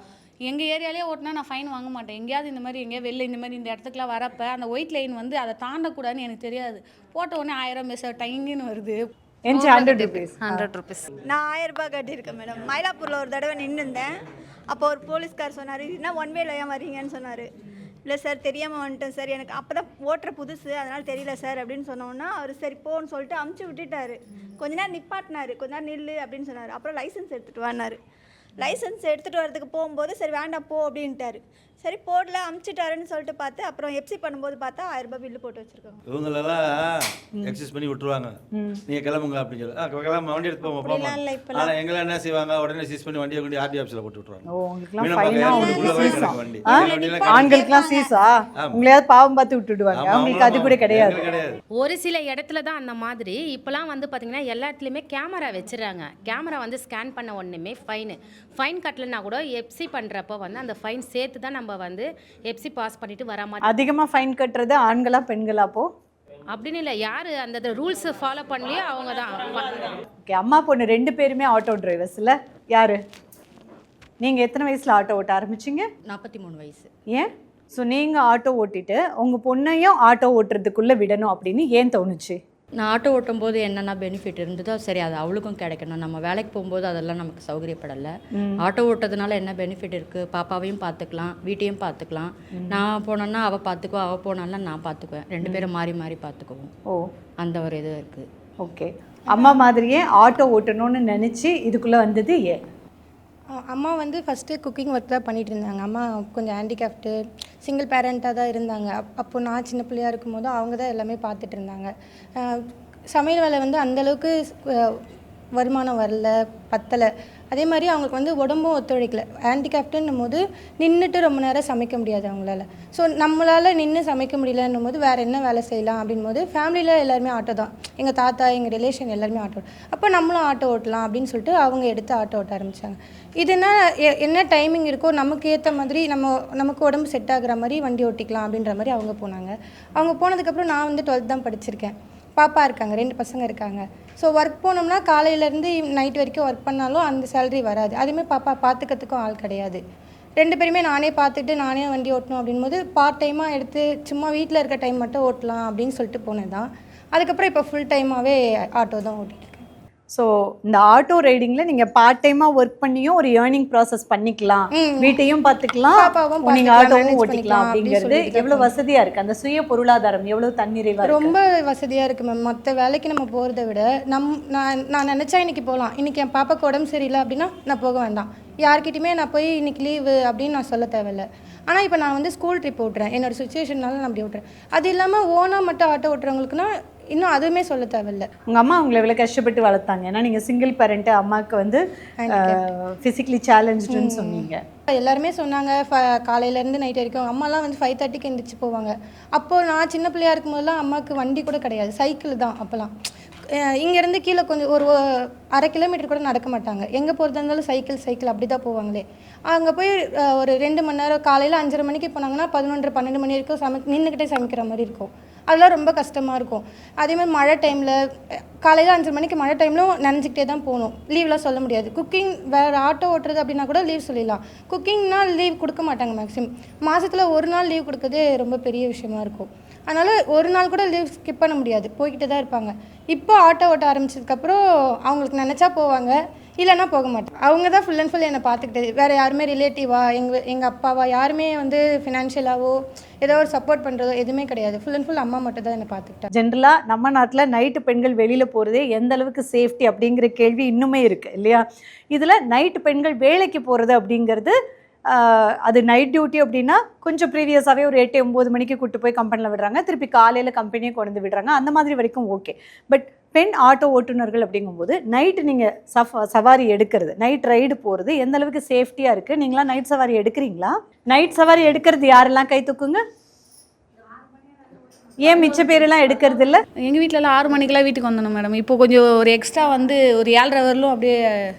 எங்கள் ஏரியாலே ஓட்டினா நான் ஃபைன் வாங்க மாட்டேன். எங்கேயாவது இந்த மாதிரி எங்கேயா வெளில இந்த மாதிரி இந்த இடத்துக்குலாம் வரப்போ அந்த ஒயிட் லைன் வந்து அதை தாண்டக்கூடாதுன்னு எனக்கு தெரியாது. போட்ட உடனே 1000 மெசேஜ் டைங்குன்னு வருது. 100 ருபீஸ். 100 ருபீஸ். நான் 1000 ரூபாய் கட்டியிருக்கேன் மேடம். மயிலாப்பூரில் ஒரு தடவை நின்றுந்தேன். அப்போ ஒரு போலீஸ்கார் சொன்னார், என்ன ஒன் வேல ஏன் வரீங்கன்னு சொன்னார். இல்லை சார் தெரியாமல் வந்துட்டேன் சார், எனக்கு அப்போ தான் ஓட்டுற புதுசு அதனால் தெரியல சார் அப்படின்னு சொன்னோன்னா அவர் சரி போன்னு சொல்லிட்டு அமுச்சு விட்டுட்டாரு. கொஞ்ச நேரம் நிப்பாட்டினார், கொஞ்ச நேரம் நில்லு அப்படின்னு சொன்னார். அப்புறம் லைசன்ஸ் எடுத்துகிட்டு வானார். லைசன்ஸ் எடுத்துகிட்டு வரதுக்கு போகும்போது சரி வேண்டாம் போ அப்படின்ட்டாரு. சரி போடல அமுச்சிட்டாருன்னு சொல்லிட்டு பார்த்து அப்புறம் எப்சி பண்ணும்போது பார்த்தா 1000 ரூபாய் பில்லு போட்டு வச்சிருக்காங்க. இவங்களெல்லாம் எக்ஸஸ் பண்ணி விட்டுருவாங்க, நீங்கள் கிளம்புங்க அப்படின்னு சொல்லி கிளம்ப வண்டி எடுத்து போங்க. ஆனால் எங்களை என்ன செய்வாங்க, உடனே சீஸ் பண்ணி வண்டியை கொண்டு ஆர்டி ஆஃபீஸில் போட்டு விட்டுருவாங்க. ஆண்களுக்குலாம் சீஸா? உங்களையாவது பாவம் பார்த்து விட்டுடுவாங்க, அவங்களுக்கு அது கூட கிடையாது. ஒரு சில இடத்துல தான் அந்த மாதிரி. இப்போலாம் வந்து பார்த்தீங்கன்னா எல்லா இடத்துலையுமே கேமரா வச்சுறாங்க. கேமரா வந்து ஸ்கேன் பண்ண உடனே ஃபைன் கட்டலைன்னா கூட எப்சி பண்ணுறப்போ வந்து அந்த ஃபைன் சேர்த்து தான் நம்ம வந்து எப்சி பாஸ் பண்ணிட்டு வர மாட்டோம். அதிகமாக ஃபைன் கட்டுறது ஆண்களா பெண்களா? அப்போ அப்படின்னு இல்லை, யார் அந்த ரூல்ஸ் ஃபாலோ பண்ணலையோ அவங்க தான். ஓகே, அம்மா பொண்ணு 2 பேருமே ஆட்டோ டிரைவர்ஸ் இல்லை? யார் நீங்கள் எத்தனை வயசில் ஆட்டோ ஓட்ட ஆரம்பிச்சிங்க? 43 வயசு. ஏன்? ஸோ நீங்கள் ஆட்டோ ஓட்டிட்டு உங்கள் பொண்ணையும் ஆட்டோ ஓட்டுறதுக்குள்ளே விடணும் அப்படின்னு ஏன் தோணுச்சு? நான் ஆட்டோ ஓட்டும் போது என்னென்ன பெனிஃபிட் இருந்ததோ சரி அது அவளுக்கும் கிடைக்கணும். நம்ம வேலைக்கு போகும்போது அதெல்லாம் நமக்கு சௌகரியப்படலை. ஆட்டோ ஓட்டுறதுனால என்ன பெனிஃபிட் இருக்குது, பாப்பாவையும் பார்த்துக்கலாம், வீட்டையும் பார்த்துக்கலாம். நான் போனேன்னா அவள் பார்த்துக்குவா, அவள் போனாலும் நான் பார்த்துக்குவேன். 2 பேரும் மாறி மாறி பார்த்துக்குவோம். ஓ, அந்த ஒரு இது இருக்குது. ஓகே, அம்மா மாதிரியே ஆட்டோ ஓட்டணும்னு நினச்சி இதுக்குள்ளே வந்தது ஏன்? அம்மா வந்து ஃபஸ்ட்டு குக்கிங் ஒர்க் தான் பண்ணிகிட்டு இருந்தாங்க. அம்மா கொஞ்சம் ஹேண்டிகேப்டு சிங்கிள் பேரண்ட்டாக தான் இருந்தாங்க. அப்போது நான் சின்ன பிள்ளையாக இருக்கும்போது அவங்க தான் எல்லாமே பார்த்துட்டு இருந்தாங்க. சமையல் வேலை வந்து அந்தளவுக்கு வருமானம் வரல, பத்தலை. அதே மாதிரி அவங்களுக்கு வந்து உடம்பும் ஒத்துழைக்கல. ஹேண்டிகேப்டுன்னும் போது நின்றுட்டு ரொம்ப நேரம் சமைக்க முடியாது அவங்களால. ஸோ நம்மளால் நின்று சமைக்க முடியலன்னும் போது வேறு என்ன வேலை செய்யலாம் அப்படின் போது ஃபேமிலியில் எல்லாருமே ஆட்டோ தான். எங்கள் தாத்தா, எங்கள் ரிலேஷன் எல்லாருமே ஆட்டோ. அப்போ நம்மளும் ஆட்டோ ஓட்டலாம் அப்படின்னு சொல்லிட்டு அவங்க எடுத்து ஆட்டோ ஓட்ட ஆரம்பித்தாங்க. இதுனா என்ன டைமிங் இருக்கோ நமக்கு ஏற்ற மாதிரி நமக்கு உடம்பு செட் ஆகுற மாதிரி வண்டி ஓட்டிக்கலாம் அப்படின்ற மாதிரி அவங்க போனாங்க. அவங்க போனதுக்கப்புறம் நான் வந்து 12th தான் படிச்சிருக்கேன். பாப்பா இருக்காங்க, 2 பசங்க இருக்காங்க. ஸோ ஒர்க் போனோம்னா காலையிலேருந்து நைட் வரைக்கும் ஒர்க் பண்ணாலும் அந்த சேலரி வராது. அதுமாதிரி பாப்பா பார்த்துக்கிறதுக்கும் ஆள் கிடையாது. 2 பேருமே நானே பார்த்துட்டு நானே வண்டி ஓட்டணும் அப்படின்போது பார்ட் டைமாக எடுத்து சும்மா வீட்டில் இருக்க டைம் மட்டும் ஓட்டலாம் அப்படின்னு சொல்லிட்டு போனது தான். அதுக்கப்புறம் இப்போ ஃபுல் டைமாகவே ஆட்டோ தான் ஓட்டிட்டு. ஸோ இந்த ஆட்டோ ரைடிங்கில் நீங்கள் பார்ட் டைமாக ஒர்க் பண்ணியும் ஒரு ஏர்னிங் ப்ராசஸ் பண்ணிக்கலாம், வீட்டையும் பார்த்துக்கலாம், நீங்கள் ஆட்டோவும் ஓட்டிக்கலாம் அப்படிங்கிறது எவ்வளோ வசதியாக இருக்குது. அந்த சுய பொருளாதாரம் எவ்வளோ தன்னிறைவாக ரொம்ப வசதியாக இருக்குது மேம். மற்ற வேலைக்கு நம்ம போகிறத விட நான் நினச்சா இன்றைக்கி போகலாம். இன்றைக்கி என் பாப்பாவுக்கு உடம்பு சரியில்லை அப்படின்னா நான் போக வேண்டாம். யார்கிட்டையுமே நான் போய் இன்றைக்கி லீவு அப்படின்னு நான் சொல்ல தேவையில்லை. ஆனால் இப்போ நான் வந்து ஸ்கூல் ட்ரிப் ஓட்டுறேன், என்னோடய சுச்சுவேஷன்னால நான் அப்படி ஓட்டுறேன். அது இல்லாமல் ஓனாக மட்டும் ஆட்டோ ஓட்டுறவங்களுக்குன்னா இன்னும் அதுவுமே சொல்ல தேவையில்லை. உங்கள் அம்மா உங்களை எவ்வளோ கஷ்டப்பட்டு வளர்த்தாங்க? ஏன்னா நீங்கள் சிங்கிள் பேரண்ட்டு, அம்மாவுக்கு வந்து ஃபிசிக்கலி சேலஞ்சுன்னு சொன்னீங்க. எல்லாருமே சொன்னாங்க காலையிலேருந்து நைட் வரைக்கும். அம்மாலாம் வந்து 5:30க்கு எந்திரிச்சு போவாங்க. அப்போது நான் சின்ன பிள்ளையாக இருக்கும்போதெல்லாம் அம்மாவுக்கு வண்டி கூட கிடையாது, சைக்கிள் தான். அப்போல்லாம் இங்கேருந்து கீழே கொஞ்சம் ஒரு 1/2 கிலோமீட்டர் கூட நடக்க மாட்டாங்க. எங்கே போகிறதா இருந்தாலும் சைக்கிள் அப்படி தான் போவாங்களே. அங்கே போய் ஒரு 2 மணி நேரம் காலையில் 5:30 மணிக்கு போனாங்கன்னா 11-12 மணி வரைக்கும் நின்றுக்கிட்டே சமைக்கிற மாதிரி இருக்கும். அதெல்லாம் ரொம்ப கஷ்டமாக இருக்கும். அதேமாதிரி மழை டைமில் காலையில் 5 மணிக்கு மழை டைம்லும் நினைஞ்சிக்கிட்டே தான் போகணும். லீவ்லாம் சொல்ல முடியாது. குக்கிங் வேறு ஆட்டோ ஓட்டுறது அப்படின்னா கூட லீவ் சொல்லிடலாம். குக்கிங்னால் லீவ் கொடுக்க மாட்டாங்க. மேக்ஸிமம் மாதத்தில் 1 நாள் லீவ் கொடுக்கறதே ரொம்ப பெரிய விஷயமா இருக்கும். அதனால் 1 நாள் கூட லீவ் ஸ்கிப் பண்ண முடியாது, போய்கிட்டு தான் இருப்பாங்க. இப்போ ஆட்டோ ஓட்ட ஆரம்பிச்சதுக்கப்புறம் அவங்களுக்கு நினச்சா போவாங்க, இல்லைன்னா போக மாட்டாங்க. அவங்க தான் ஃபுல் அண்ட் ஃபுல் என்னை பார்த்துக்கிட்டது. வேறு யாருமே ரிலேட்டிவா எங்கள் அப்பாவா யாருமே வந்து ஃபினான்ஷியலாவோ ஏதோ ஒரு சப்போர்ட் பண்ணுறதோ எதுவுமே கிடையாது. ஃபுல் அண்ட் ஃபுல் அம்மா மட்டும் தான் என்னை பார்த்துக்கிட்டேன். ஜென்ரலாக நம்ம நாட்டில் நைட்டு பெண்கள் வெளியில் போகிறதே எந்த அளவுக்கு சேஃப்டி அப்படிங்கிற கேள்வி இன்னுமே இருக்குது இல்லையா? இதில் நைட்டு பெண்கள் வேலைக்கு போகிறது அப்படிங்கிறது அது நைட் டியூட்டி அப்படின்னா கொஞ்சம் ப்ரீவியஸாகவே ஒரு 8-9 மணிக்கு கூப்பிட்டு போய் கம்பெனியில் விடுறாங்க, திருப்பி காலையில் கம்பெனியை கொண்டு வந்து விடுறாங்க, அந்த மாதிரி வரைக்கும் ஓகே. பட் பெண் ஆட்டோ ஓட்டுநர்கள் அப்படிங்கும்போது நைட்டு நீங்கள் சவாரி எடுக்கிறது, நைட் ரைடு போகிறது எந்த அளவுக்கு சேஃப்டியாக இருக்குது? நீங்களாம் நைட் சவாரி எடுக்கிறீங்களா? நைட் சவாரி எடுக்கிறது யாரெல்லாம் கை தூக்குங்க? ஏன் மிச்ச பேரெல்லாம் எடுக்கிறது இல்லை? எங்கள் வீட்டிலலாம் 6 மணிக்கெல்லாம் வீட்டுக்கு வந்துடணும் மேடம். இப்போ கொஞ்சம் ஒரு எக்ஸ்ட்ரா வந்து ஒரு 7:30 வரலும் அப்படியே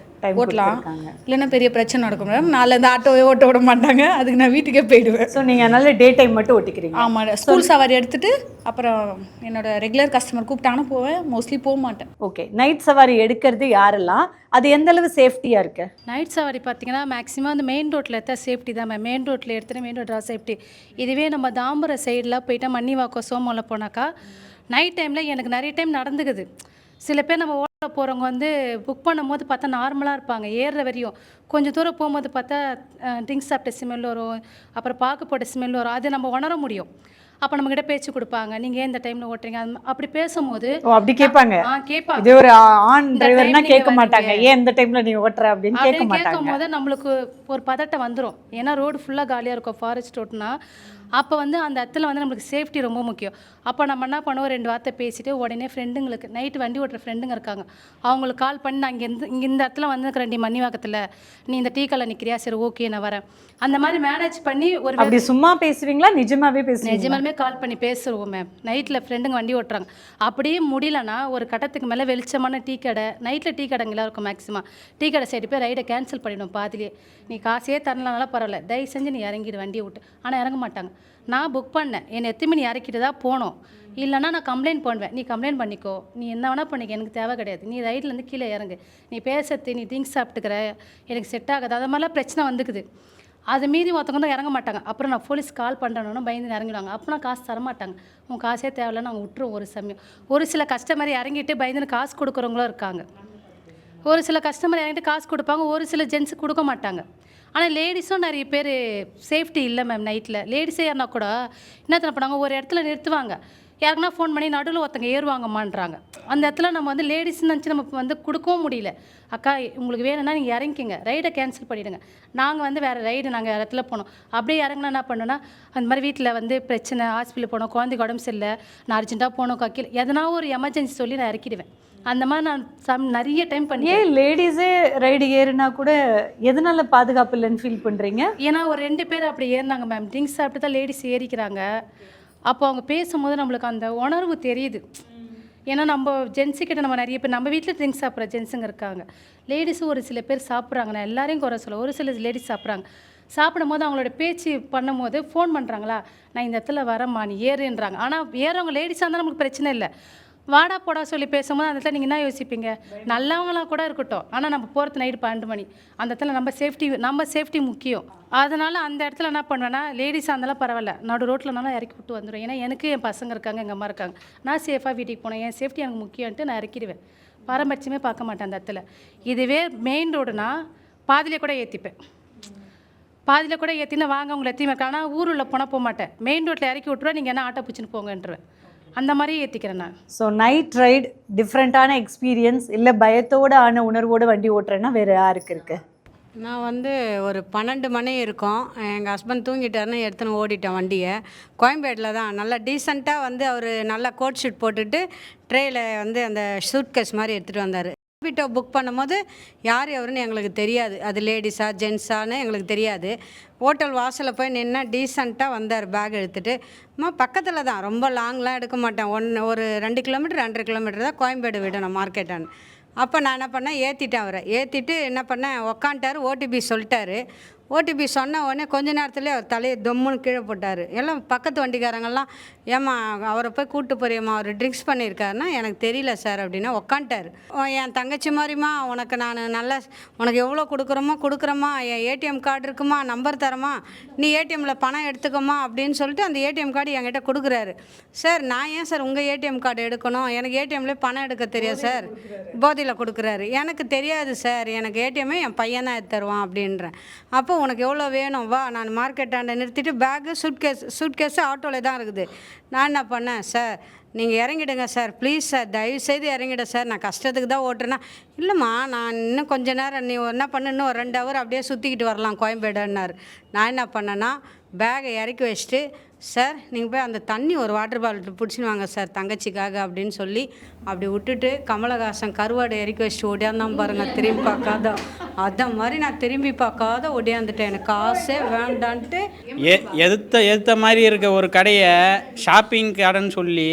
ஓட்டலாம், இல்லைன்னா பெரிய பிரச்சனை நடக்கும் மேடம். நாளில் இந்த ஆட்டோவே ஓட்ட விட மாட்டாங்க, அதுக்கு நான் வீட்டுக்கே போயிடுவேன். ஸோ நீங்கள் அதனால டே டைம் மட்டும் ஓட்டிக்கிறீங்க? ஆமாம், ஸ்கூல் சவாரி எடுத்துகிட்டு அப்புறம் என்னோட ரெகுலர் கஸ்டமர் கூப்பிட்டாங்கன்னா போவேன், மோஸ்ட்லி போக மாட்டேன். ஓகே, நைட் சவாரி எடுக்கிறது யாரெல்லாம், அது எந்த அளவு சேஃப்டியாக இருக்கு? நைட் சவாரி பார்த்தீங்கன்னா மேக்ஸிமம் அந்த மெயின் ரோட்டில் எடுத்தால் சேஃப்டி தான் மேம். மெயின் ரோட்டில் எடுத்துகிட்டு மெயின் ரோட் சேஃப்டி. இதுவே நம்ம தாம்பரம் சைடில் போயிட்டா மன்னிவாக்கம் சோமோவில் போனாக்கா நைட் டைமில் எனக்கு நிறைய டைம் நடந்துக்குது. சில பேர் நம்ம ஓட்ட போகிறவங்க வந்து புக் பண்ணும்போது பார்த்தா நார்மலாக இருப்பாங்க, ஏறுற வரையும் கொஞ்சம் தூரம் போகும்போது பார்த்தா ட்ரிங்க்ஸ் சாப்பிட்ட ஸ்மெல் வரும், அப்புறம் பாக்கு போட்ட ஸ்மெல் வரும், அது நம்ம உணர முடியும். அப்போ நம்மக்கிட்ட பேச்சு கொடுப்பாங்க, நீங்கள் ஏன் இந்த டைமில் ஓட்டுறீங்க, அப்படி பேசும்போது அப்படி கேட்பாங்க. கேட்பாங்க. இது ஒரு ஆண் டிரைவர்னா கேட்க மாட்டாங்க, ஏன் இந்த டைமில் நீ ஓட்டுற அப்படின்னு கேட்க மாட்டாங்க. கேட்கும் போது நம்மளுக்கு ஒரு பதட்டம் வந்துடும், ஏன்னா ரோடு ஃபுல்லாக காலியாக இருக்கும் ஃபாரஸ்ட் ரோட்னா. அப்போ வந்து அந்த இடத்துல வந்து நம்மளுக்கு சேஃப்டி ரொம்ப முக்கியம். அப்போ நம்ம என்ன பண்ணுவோம், 2 வார்த்தை பேசிட்டு உடனே ஃப்ரெண்டுங்களுக்கு, நைட்டு வண்டி ஓட்டுற ஃப்ரெண்டுங்க இருக்காங்க, அவங்களுக்கு கால் பண்ணி நான் இங்கே இந்த இடத்துல வந்துருக்கிறேன், மன்னிவாக்கத்தில் நீ இந்த டீ கல்ல நிற்கிறியா, சரி ஓகே நான் வரேன், அந்த மாதிரி மேனேஜ் பண்ணி ஒரு அப்படி சும்மா பேசுவீங்களா நிஜமாவே பேசுவீங்க? நிஜமாலுமே கால் பண்ணி பேசுவோம் மேம். நைட்டில் ஃப்ரெண்டுங்க வண்டி ஓட்டுறாங்க, அப்படியே முடியலன்னா ஒரு கட்டத்துக்கு மேலே வெளிச்சமான டீ கடை, நைட்டில் டீ கடைங்களாம் இருக்கும் மேக்ஸிமம், டீ கடை சைடு போய் ரைடை கேன்சல் பண்ணிவிடும் பாதிலே. நீ காசே தரலனாலும் பரவாயில்ல, தயவு செஞ்சு நீ இறங்கிடு வண்டியை விட்டு. ஆனால் இறங்க மாட்டாங்க. நான் புக் பண்ணேன், என்னை எத்தனை மணி இறக்கிட்டு தான் போனோம், இல்லைனா நான் கம்ப்ளைண்ட் பண்ணுவேன். நீ கம்ப்ளைண்ட் பண்ணிக்கோ, நீ என்ன வேணால் பண்ணிக்க, எனக்கு தேவை கிடையாது, நீ ரைட்லேருந்து கீழே இறங்கு, நீ பேசுறது, நீ ட்ரிங்க்ஸ் சாப்பிட்டுக்கிற, எனக்கு செட் ஆகாது, அது மாதிரிலாம் பிரச்சனை வந்துக்குது. அது மீறி ஒருத்தவங்க தான் இறங்க மாட்டாங்க. அப்புறம் நான் போலீஸ் கால் பண்ணுறேன்னு பயந்து இறங்கிடுவாங்க. அப்போ நான் காசு தரமாட்டாங்க, உன் காசே தேவையில்லைன்னு அவங்க விட்டுருவோம். ஒரு சமயம் ஒரு சில கஸ்டமர் இறங்கிட்டு பயந்துன்னு காசு கொடுக்குறவங்களும் இருக்காங்க. ஒரு சில கஸ்டமர் இறங்கிட்டு காசு கொடுப்பாங்க, ஒரு சில ஜென்ஸு கொடுக்க மாட்டாங்க. ஆனால் லேடிஸும் நிறைய பேர் சேஃப்டி இல்லை மேம். நைட்டில் லேடிஸே ஏறினா கூட என்ன பண்ணாங்க, ஒரு இடத்துல நிறுத்துவாங்க, யாருக்குன்னா ஃபோன் பண்ணி நடுவில் ஒருத்தங்க ஏறுவாங்கம்மான்றாங்க. அந்த இடத்துல நம்ம வந்து லேடிஸ்ன்னு நினச்சி நம்ம வந்து கொடுக்கவும் முடியல. அக்கா உங்களுக்கு வேணும்னா நீங்கள் இறங்கிக்கிங்க, ரைடை கேன்சல் பண்ணிவிடுங்க, நாங்கள் வந்து வேறு ரைடு நாங்கள் இடத்துல போனோம். அப்படியே இறங்கினா என்ன பண்ணோன்னா, அந்த மாதிரி வீட்டில் வந்து பிரச்சனை, ஹாஸ்பிட்டல் போனோம், குழந்தைக்கு உடம்பு சரியில்லை, நான் அர்ஜென்ட்டாக போனோம், கீழே எதனா ஒரு எமர்ஜென்சி சொல்லி நான் இறக்கிடுவேன். அந்த மாதிரி நான் நிறைய டைம் பண்ணி. ஏன் லேடிஸே ரைடு ஏறுனா கூட எதனால பாதுகாப்பு இல்லைன்னு ஃபீல் பண்ணுறீங்க? ஏன்னா ஒரு 2 பேர் அப்படி ஏறினாங்க மேம், ட்ரிங்க்ஸ் சாப்பிட்டு தான் லேடிஸ் ஏறிக்கிறாங்க. அப்போ அவங்க பேசும்போது நம்மளுக்கு அந்த உணர்வு தெரியுது. ஏன்னா நம்ம ஜென்ஸுக்கிட்ட நம்ம நிறைய பேர் நம்ம வீட்டில் ட்ரிங்க்ஸ் சாப்பிட்ற ஜென்ஸுங்க இருக்காங்க, லேடிஸும் ஒரு சில பேர் சாப்பிட்றாங்க. நான் எல்லாரையும் குறை சொல்ல, ஒரு சில லேடிஸ் சாப்பிட்றாங்க. சாப்பிடும்போது அவங்களோட பேச்சு பண்ணும்போது ஃபோன் பண்ணுறாங்களா, நான் இந்த இடத்துல வரேம்மா நீ ஏறுன்றாங்க. ஆனால் ஏறவங்க லேடிஸாக இருந்தால் நமக்கு பிரச்சனை இல்லை. வாடா போடா சொல்லி பேசும்போது அந்த இடத்துல நீங்கள் என்ன யோசிப்பீங்க, நல்லவங்களாம் கூட இருக்கட்டும், ஆனால் நம்ம போகிறது நைட்டு 12 மணி, அந்த இடத்துல நம்ம சேஃப்டி முக்கியம். அதனால் அந்த இடத்துல என்ன பண்ணுவேன்னா, லேடிஸாக இருந்தாலும் பரவாயில்ல, நடு ரோட்டில்னாலும் இறக்கி விட்டு வந்துடும். ஏன்னா எனக்கு என் பசங்க இருக்காங்க, எங்கள் அம்மா இருக்காங்க, நான் சேஃபாக வீட்டுக்கு போனேன், என் சேஃப்டி எனக்கு முக்கியம்ன்ட்டு நான் இறக்கிடுவேன். பாரபட்சமே பார்க்க மாட்டேன் அந்த இடத்துல. இதுவே மெயின் ரோடுனா பாதிலே கூட ஏற்றிப்பேன், பாதியில் கூட ஏற்றினா வாங்க உங்களை எத்தியுமே. ஆனால் ஊருள்ள போனால் போக மாட்டேன், மெயின் ரோட்டில் இறக்கி விட்டுருவேன், நீங்கள் என்ன ஆட்டோ பிடிச்சின்னு போங்கன்றேன், அந்த மாதிரி ஏற்றிக்கிறேன் நான். ஸோ நைட் ரைட் டிஃப்ரெண்ட்டான எக்ஸ்பீரியன்ஸ் இல்லை பயத்தோடு ஆன உணர்வோடு வண்டி ஓட்டுறேன்னா வேறு யாருக்கு இருக்குது? நான் வந்து ஒரு 12 மணி இருக்கும், எங்கள் ஹஸ்பண்ட் தூங்கிட்டாருன்னு எடுத்துன்னு ஓடிட்டேன் வண்டியை. கோயம்பேட்டில் தான் நல்லா டீசெண்டாக வந்து அவர் நல்லா கோட் ஷூட் போட்டுட்டு ட்ரேயில் வந்து அந்த சூட்கேஸ் மாதிரி எடுத்துகிட்டு வந்தார். வீட்டை புக் பண்ணும்போது யார் எவருன்னு எங்களுக்கு தெரியாது, அது லேடிஸா ஜென்ஸான்னு எங்களுக்கு தெரியாது. ஹோட்டல் வாசலில் போய் நின்று டீசெண்டாக வந்தார் பேக் எடுத்துகிட்டு. பக்கத்தில் தான், ரொம்ப லாங்லாம் எடுக்க மாட்டேன், ஒரு 2 கிலோமீட்டர் 2.5 கிலோமீட்டர் தான் கோயம்பேடு விடணும் மார்க்கெட்டான்னு. அப்போ நான் என்ன பண்ணேன், ஏற்றிட்டேன் அவரை. ஏற்றிட்டு என்ன பண்ணேன், உக்காண்டார், ஓடிபி சொல்லிட்டாரு. ஓடிபி சொன்ன உடனே கொஞ்ச நேரத்துலேயே அவர் தலையை தொம்முன்னு கீழே போட்டார். எல்லாம் பக்கத்து வண்டிக்காரங்கெல்லாம், ஏம்மா அவரை போய் கூப்பிட்டு போறியம்மா, அவர் ட்ரிங்க்ஸ் பண்ணியிருக்காருன்னா, எனக்கு தெரியல சார் அப்படின்னா உக்காண்டார். என் தங்கச்சி மாதிரிம்மா, உனக்கு நான் நல்லா உனக்கு எவ்வளோ கொடுக்குறோமா, என் ஏடிஎம் கார்டு இருக்குமா, நம்பர் தரமா, நீ ஏடிஎம்மில் பணம் எடுத்துக்கோமா அப்படின்னு சொல்லிட்டு அந்த ஏடிஎம் கார்டு என்கிட்ட கொடுக்குறாரு. சார் நான் ஏன் சார் உங்கள் ஏடிஎம் கார்டு எடுக்கணும், எனக்கு ஏடிஎம்லேயே பணம் எடுக்க தெரியாது சார், போதையில் கொடுக்குறாரு. எனக்கு தெரியாது சார், எனக்கு ஏடிஎம்மே என் பையன் தான் எடுத்து தருவான் அப்படின்றேன். அப்போ உனக்கு எவ்வளோ வேணும் வா, நான் மார்க்கெட்டாண்ட நிறுத்திட்டு பேக்கு சூட்கேஸு ஆட்டோவில் தான் இருக்குது. நான் என்ன பண்ணேன், சார் நீங்கள் இறங்கிடுங்க சார், ப்ளீஸ் சார், தயவுசெய்து இறங்கிட சார், நான் கஷ்டத்துக்கு தான் ஓட்டுறேன்னா. இல்லைம்மா, நான் இன்னும் கொஞ்ச நேரம் நீ என்ன பண்ணு, இன்னும் ஒரு 2 ஹவர் அப்படியே சுற்றிக்கிட்டு வரலாம் கோயம்பேடுன்னாரு. நான் என்ன பண்ணேன்னா பேகை இறக்கி வச்சுட்டு, சார் நீங்கள் போய் அந்த தண்ணி ஒரு வாட்டர் பாட்டில் பிடிச்சின்னு வாங்க சார் தங்கச்சிக்காக அப்படின்னு சொல்லி அப்படி விட்டுட்டு கமலஹாசன் கருவாடை இறக்கி வச்சுட்டு ஓடியாந்தான் பாருங்கள், திரும்பி பார்க்காத. அதை மாதிரி நான் திரும்பி பார்க்காத ஓடியாந்துட்டேன், எனக்கு காசே வேண்டான்ட்டு. எதிர்த்த மாதிரி இருக்க ஒரு கடையை ஷாப்பிங் கடைன்னு சொல்லி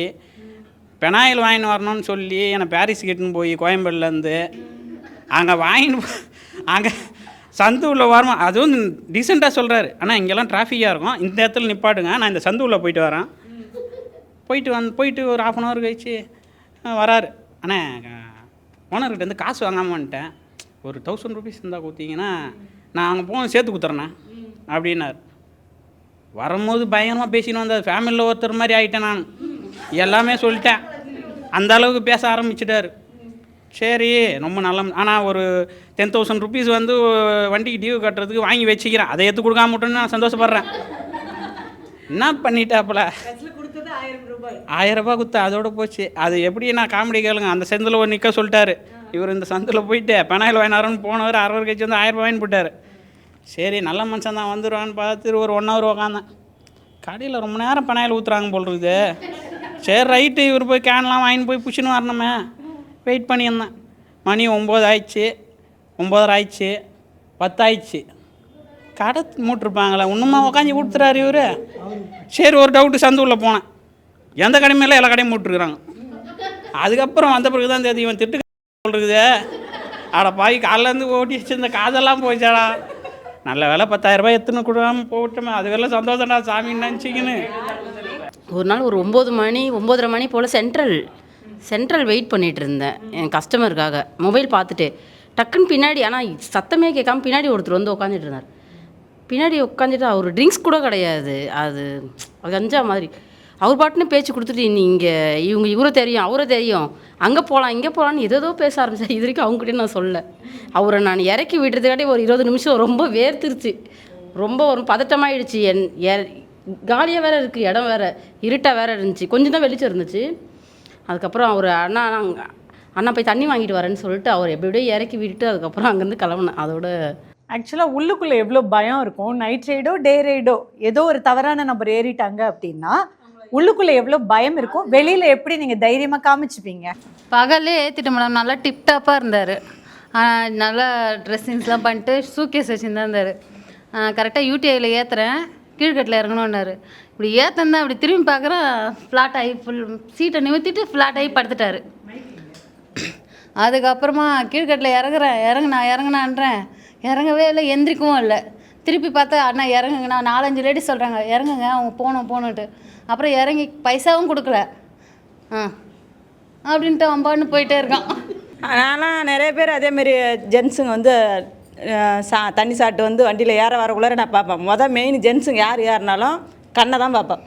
பெனாயில் வாங்கின்னு வரணும்னு சொல்லி என்னை பாரிஸ் கிட்டுன்னு போய் கோயம்பேடுலேருந்து அங்கே வாங்கின்னு அங்கே சந்தூரில் வரணும். அதுவும் டீசெண்டாக சொல்கிறாரு, ஆனால் இங்கெல்லாம் டிராஃபிக்காக இருக்கும், இந்த இடத்துல நிப்பாட்டுங்க, நான் இந்த சந்தூரில் போயிட்டு வரேன். போயிட்டு ஒரு 1/2 hour கழிச்சு வராரு. ஆனால் ஓனர்கிட்ட வந்து காசு வாங்காமல் வந்துட்டேன், ஒரு 1000 rupees இருந்தால் கொடுத்தீங்கன்னா நான் அங்கே போக சேர்த்து கொடுத்துறேண்ணே அப்படின்னாரு. வரும்போது பயங்கரமாக பேசின்னு வந்தார், ஃபேமிலியில் ஒருத்தர் மாதிரி ஆகிட்டேன் நான், எல்லாமே சொல்லிட்டேன். அந்த அளவுக்கு பேச ஆரம்பிச்சிட்டார். சரி ரொம்ப நல்ல, ஆனால் ஒரு 10,000 rupees வந்து வண்டிக்கு டியூ கட்டுறதுக்கு வாங்கி வச்சுக்கிறேன், அதை எடுத்து கொடுக்காம விட்டோன்னு நான் சந்தோஷப்படுறேன். என்ன பண்ணிட்டாப்புல 1000 ரூபாய் கொடுத்தா அதோட போச்சு. அது எப்படி நான் காமெடி கேளுங்க, அந்த சந்தில் ஒரு நிற்க சொல்லிட்டாரு, இவர் இந்த சந்தில் போயிட்டு பெனாயில் வாங்கினாருன்னு போனவர் 60 கழிச்சு வந்து 1000 ரூபாய் வாங்கி போட்டார். சரி நல்ல மனுஷன் தான் வந்துடுவான்னு பார்த்து ஒரு 1 hour உக்காந்தேன். கடையில் ரொம்ப நேரம் பெனாயில் ஊற்றுறாங்க போல் இருக்குது. சரி ரைட்டு, இவர் போய் கேன்லாம் வாங்கின்னு போய் புஷின்னு வரணுமே, வெயிட் பண்ணியிருந்தேன். மணி 9 ஆயிடுச்சு, 9:30 ஆயிடுச்சு, 10 ஆயிடுச்சு. கடை மூட்டிருப்பாங்களே, இன்னுமா உக்காஞ்சி கொடுத்துறாரு இவர். சரி ஒரு டவுட்டு, சந்தூரில் போனேன், எந்த கடைமையில எல்லா கடையும் மூட்டுருக்குறாங்க. அதுக்கப்புறம் வந்த பிறகு தான் தெரியும் இவன் திட்டு சொல்கிறது. அட பாய், காலிலேருந்து ஓட்டி வச்சிருந்த காதெல்லாம் போச்சாடா. நல்ல வேலை 10,000 ரூபாய் எத்தனை கொடுக்காமல் போட்டோமே, அது வேலை சந்தோஷம்டா சாமின்னு நினச்சிக்கின்னு. ஒரு நாள் ஒரு 9 மணி 9:30 மணி போல் சென்ட்ரல் வெயிட் பண்ணிகிட்டு இருந்தேன் என் கஸ்டமருக்காக. மொபைல் பார்த்துட்டு டக்குன்னு பின்னாடி, ஆனால் சத்தமே கேட்காம பின்னாடி ஒருத்தர் வந்து உட்காந்துட்டு இருந்தார். பின்னாடி உட்காந்துட்டு அவர் ட்ரிங்க்ஸ் கூட கிடையாது, அது கஞ்சா மாதிரி. அவர் பாட்டுன்னு பேச்சு கொடுத்துட்டு, நீங்கள் இவரை தெரியும் அவரை தெரியும், அங்கே போகலாம் இங்கே போகலான்னு ஏதோ பேச ஆரம்பித்தேன். இது வரைக்கும் அவங்ககிட்ட நான் சொல்ல. அவரை நான் இறக்கி விடுறதுக்காட்டி ஒரு 20 நிமிஷம் ரொம்ப வேர்த்துருச்சு, ரொம்ப ஒரு பதட்டமாகிடுச்சு. காலியாக வேறு இருக்குது, இடம் வேறு இருட்டாக வேறு இருந்துச்சு, கொஞ்சம் தான் வெளிச்சம் இருந்துச்சு. அதுக்கப்புறம் அவர் அண்ணா போய் தண்ணி வாங்கிட்டு வரேன்னு சொல்லிட்டு அவர் எப்படியோ இறக்கி விட்டுட்டு அதுக்கப்புறம் அங்கேருந்து கிளம்புனேன். அதோட ஆக்சுவலாக உள்ளுக்குள்ளே எவ்வளோ பயம் இருக்கும். நைட் ரைடோ டே ரைடோ ஏதோ ஒரு தவறான நபர் ஏறிட்டாங்க அப்படின்னா உள்ளுக்குள்ளே எவ்வளோ பயம் இருக்கும். வெளியில் எப்படி நீங்கள் தைரியமாக காமிச்சுப்பீங்க? பகலே ஏற்றிட்டு மேடம், நல்லா டிப்டாப்பாக இருந்தார், நல்லா ட்ரெஸ்ஸிங்ஸ்லாம் பண்ணிட்டு சூக்கேஸ் வச்சுன்னு தான் இருந்தார். கரெக்டாக யூடிஐயில் ஏற்றுறேன், கீழ்கட்டில் இறங்கணுன்னாரு. இப்படி ஏற்றந்தான் அப்படி திரும்பி பார்க்குறேன், ஃப்ளாட் ஆகி ஃபுல் சீட்டை நிமித்திட்டு ஃப்ளாட் ஆகி படுத்துட்டார். அதுக்கப்புறமா கீழ்கட்டில் இறங்கினான்றேன், இறங்கவே இல்லை, எந்திரிக்கவும் இல்லை. திருப்பி பார்த்தா அண்ணா இறங்குங்கண்ணா, 4-5 லேடிஸ் சொல்கிறாங்க இறங்குங்க அவங்க போகணுன்ட்டு. அப்புறம் இறங்கி பைசாவும் கொடுக்கல, அப்படின்ட்டு அம்பான்னு போயிட்டே இருக்கான். ஆனால் நிறைய பேர் அதேமாரி ஜென்ஸுங்க வந்து தண்ணி சாப்பிட்டு வந்து வண்டியில் ஏற வரக்குள்ளார நான் பார்ப்பேன். மெயின் ஜென்ஸுங்க யார் யாருனாலும் கண்ணை தான் பார்ப்பேன்.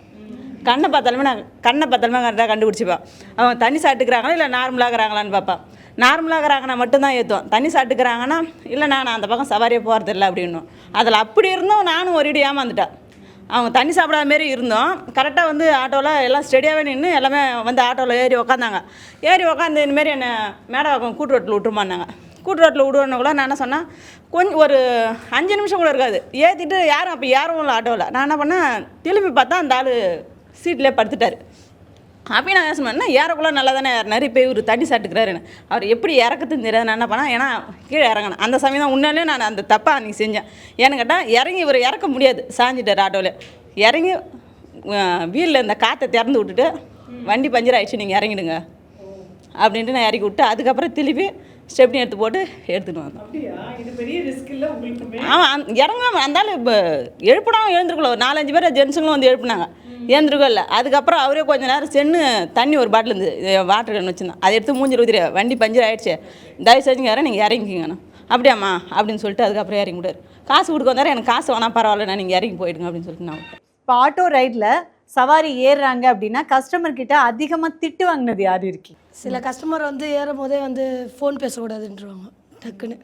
கண்ணை பார்த்தாலுமே கரெக்டாக கண்டுபிடிச்சிப்பேன். அவங்க தண்ணி சாப்பிட்டுக்கிறாங்களா இல்லை நார்மலாகிறாங்களான்னு பார்ப்பேன். நார்மலாகிறாங்கன்னா மட்டும்தான் ஏற்றுவோம். தண்ணி சாப்பிட்டுக்கிறாங்கன்னா இல்லை நான் அந்த பக்கம் சவாரியே போகிறதில்ல அப்படின்னும். அதில் அப்படி இருந்தும் நானும் ஒரு இடி ஏமாந்துட்டேன். அவங்க தண்ணி சாப்பிடாத மாரி இருந்தோம். கரெக்டாக வந்து ஆட்டோவில் எல்லாம் ஸ்டெடியாகவே நின்று எல்லாமே வந்து ஆட்டோவில் ஏறி உக்காந்தாங்க. ஏறி உக்காந்து இந்தமாரி என்னை மேடவாக்கம் கூட்டு ரோட்டில் விட்டுருமான்னாங்க. கூட்டு ரோட்டில் விடுவோன்னு கூட நான் என்ன சொன்னேன், கொஞ்சம் ஒரு 5 நிமிஷம் கூட இருக்காது, ஏற்றிட்டு யாரும் அப்போ யாரும் இல்லை ஆட்டோவில். நான் என்ன பண்ணேன், திரும்பி பார்த்தா அந்த ஆள் சீட்லேயே படுத்துட்டார். அப்படி நான் சொன்னேன்னா ஏறக்குள்ளே நல்லா தானே ஏறினார், இப்போ இவர் தண்ணி சாப்பிட்டுக்கிறாருன்னு. அவர் எப்படி இறக்கத்துன்னு தெரியாது. நான் என்ன பண்ணேன், ஏன்னா கீழே இறங்கினேன். அந்த சமயம் தான் உண்மையிலே நான் அந்த தப்பாக அன்றைக்கி செஞ்சேன். ஏன்னு கேட்டால் இறங்கி இவர் இறக்க முடியாது, சாஞ்சிட்டார் ஆட்டோவில். இறங்கி வீலில் இந்த காற்றை திறந்து விட்டுட்டு வண்டி பஞ்சர் ஆகிடுச்சு நீங்கள் இறங்கிடுங்க அப்படின்ட்டு நான் இறக்கி விட்டு அதுக்கப்புறம் திருப்பி ஸ்டெப்னி எடுத்து போட்டு எடுத்துகிட்டு வந்தோம். ஆமாம், இறங்காம அந்தாலும் இப்போ எழுப்பினாலும் எழுந்திருக்கல. ஒரு 4-5 பேர் ஜென்ஸுங்களும் வந்து எழுப்பினாங்க, எழுந்திருக்கோம் இல்லை. அதுக்கப்புறம் அவரே கொஞ்சம் நேரம் சென்று தண்ணி ஒரு பாட்டில் இருந்து வாட்டர் கேன் வச்சுருந்தேன், அதை எடுத்து மூஞ்சில் ஊற்றிடு, வண்டி பஞ்சர் ஆகிடுச்சு, தயவு செஞ்சுங்க நீங்கள் இறங்கிக்கிங்கண்ணா. அப்படியாம்மா அப்படின்னு சொல்லிட்டு அதுக்கப்புறம் இறங்கி விட்டார். காசு கொடுக்க வந்தார், எனக்கு காசு வேணாம் பரவாயில்ல, நீங்கள் இறங்கி போயிடுங்க அப்படின்னு சொல்லிட்டு நான் விட்டேன். இப்போ ஆட்டோ ரைடில் சவாரி ஏறுறாங்க அப்படின்னா கஸ்டமர்கிட்ட அதிகமாக திட்டு வாங்கினது யார் இருக்கீங்க? சில கஸ்டமர் வந்து ஏறும் போதே வந்து ஃபோன் பேசக்கூடாதுன்றவாங்க டக்குன்னு.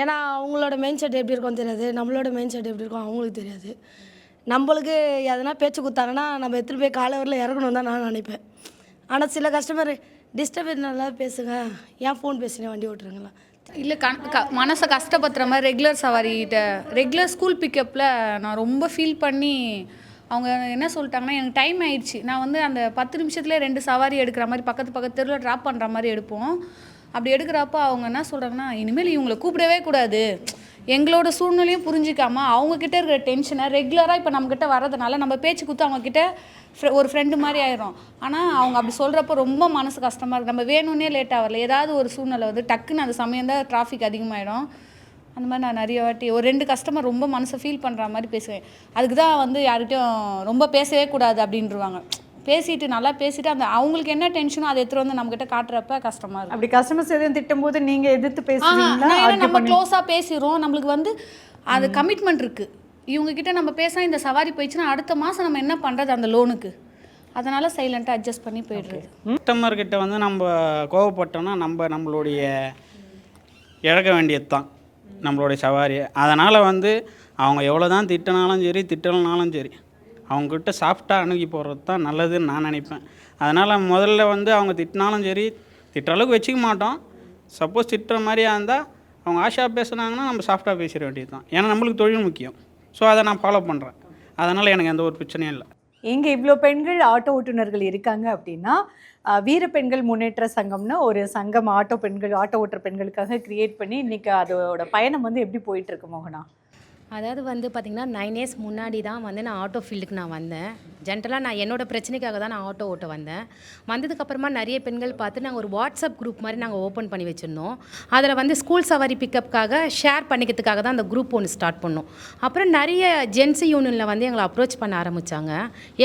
ஏன்னா அவங்களோட மைண்ட் செட் எப்படி இருக்கும்னு தெரியாது, நம்மளோட மைண்ட் செட் எப்படி இருக்கும் அவங்களுக்கு தெரியாது. நம்மளுக்கு எதனா பேச்சு கொடுத்தாங்கன்னா நம்ம எடுத்துகிட்டு போய் காலவரில் இறக்கணும் தான் நான் நினைப்பேன். ஆனால் சில கஸ்டமர் டிஸ்டர்ப் நல்லா பேசுங்க, ஏன் ஃபோன் பேசுனேன் வண்டி ஓட்டுறீங்களா. இல்லை மனசை கஷ்டப்படுத்துகிற மாதிரி ரெகுலர் சவாரிகிட்ட ரெகுலர் ஸ்கூல் பிக்கப்பில் நான் ரொம்ப ஃபீல் பண்ணி அவங்க என்ன சொல்லிட்டாங்கன்னா எனக்கு டைம் ஆயிடுச்சு, நான் வந்து அந்த 10 நிமிஷத்துலேயே 2 சவாரி எடுக்கிற மாதிரி பக்கத்து தெருவில் ட்ராப் பண்ணுற மாதிரி எடுப்போம். அப்படி எடுக்கிறப்ப அவங்க என்ன சொல்கிறாங்கன்னா இனிமேல் இவங்களை கூப்பிடவே கூடாது, எங்களோட சூழ்நிலையும் புரிஞ்சிக்காமல் அவங்கக்கிட்ட இருக்கிற டென்ஷனை ரெகுலராக இப்போ நம்மக்கிட்ட வர்றதுனால நம்ம பேச்சு கொடுத்து அவங்கக்கிட்ட ஒரு ஃப்ரெண்டு மாதிரி ஆயிரும். ஆனால் அவங்க அப்படி சொல்கிறப்ப ரொம்ப மனசு கஷ்டமாக இருக்குது. நம்ம வேணும்னே லேட்டாக வரல, ஏதாவது ஒரு சூழ்நிலை வந்து டக்குன்னு அந்த சமயம் தான் டிராஃபிக் அதிகமாகிடும். அந்த மாதிரி நான் நிறைய வாட்டி ஒரு 2 கஸ்டமர் ரொம்ப மனசை ஃபீல் பண்ணுற மாதிரி பேசுவேன். அதுக்கு தான் வந்து யார்கிட்டையும் ரொம்ப பேசவே கூடாது அப்படின்ட்டுருவாங்க. பேசிட்டு நல்லா பேசிட்டு அந்த அவங்களுக்கு என்ன டென்ஷனோ அதை எடுத்துகிட்டு வந்து நம்மக்கிட்ட காட்டுறப்ப கஷ்டமாக இருக்கும். அப்படி கஸ்டமர்ஸ் எதுவும் திட்டும்போது நீங்கள் எதிர்த்து பேசுவீங்களா? நம்ம க்ளோஸாக பேசிடுறோம், நம்மளுக்கு வந்து அது கமிட்மெண்ட் இருக்குது. இவங்ககிட்ட நம்ம பேச இந்த சவாரி போயிடுச்சுன்னா அடுத்த மாதம் நம்ம என்ன பண்ணுறது அந்த லோனுக்கு, அதனால் சைலண்ட்டாக அட்ஜஸ்ட் பண்ணி போய்டுறது. கஸ்டமர்கிட்ட வந்து நம்ம கோவப்பட்டோம்னா நம்மளுடைய இழக்க வேண்டியது தான் நம்மளுடைய சவாரி. அதனால் வந்து அவங்க எவ்வளோ தான் திட்டினாலும் சரி திட்டலனாலும் சரி அவங்கக்கிட்ட சாஃப்டாக அணுகி போகிறது தான் நல்லதுன்னு நான் நினைப்பேன். அதனால் முதல்ல வந்து அவங்க திட்டினாலும் சரி திட்டுற அளவுக்கு வச்சுக்க மாட்டோம். சப்போஸ் திட்டுற மாதிரியா இருந்தால் அவங்க ஆஷாக பேசுனாங்கன்னா நம்ம சாஃப்டாக பேசிட வேண்டியது தான். ஏன்னா நம்மளுக்கு தொழில் முக்கியம். ஸோ அதை நான் ஃபாலோ பண்ணுறேன். அதனால் எனக்கு எந்த ஒரு பிரச்சனையும் இல்லை. இங்கே இவ்வளோ பெண்கள் ஆட்டோ ஓட்டுநர்கள் இருக்காங்க அப்படின்னா வீர பெண்கள் முன்னேற்ற சங்கம்னு ஒரு சங்கம் ஆட்டோ ஓட்டுற பெண்களுக்காக கிரியேட் பண்ணி இன்றைக்கி அதோட பயணம் வந்து எப்படி போயிட்டுருக்கு மோகனா? அதாவது வந்து பார்த்திங்கன்னா 9 இயர்ஸ் முன்னாடி தான் வந்து நான் ஆட்டோ ஃபீல்டுக்கு நான் வந்தேன். ஜென்ரலாக நான் என்னோடய பிரச்சனைக்காக தான் நான் ஆட்டோ ஓட்ட வந்தேன். வந்ததுக்கப்புறமா நிறைய பெண்கள் பார்த்து நாங்கள் ஒரு வாட்ஸ்அப் குரூப் மாதிரி நாங்கள் ஓப்பன் பண்ணி வச்சுருந்தோம். அதில் வந்து ஸ்கூல் சவாரி பிக்கப்புக்காக ஷேர் பண்ணிக்கிறதுக்காக தான் அந்த குரூப் ஒன்று ஸ்டார்ட் பண்ணோம். அப்புறம் நிறைய ஜென்ஸு யூனியனில் வந்து எங்களை அப்ரோச் பண்ண ஆரம்பித்தாங்க.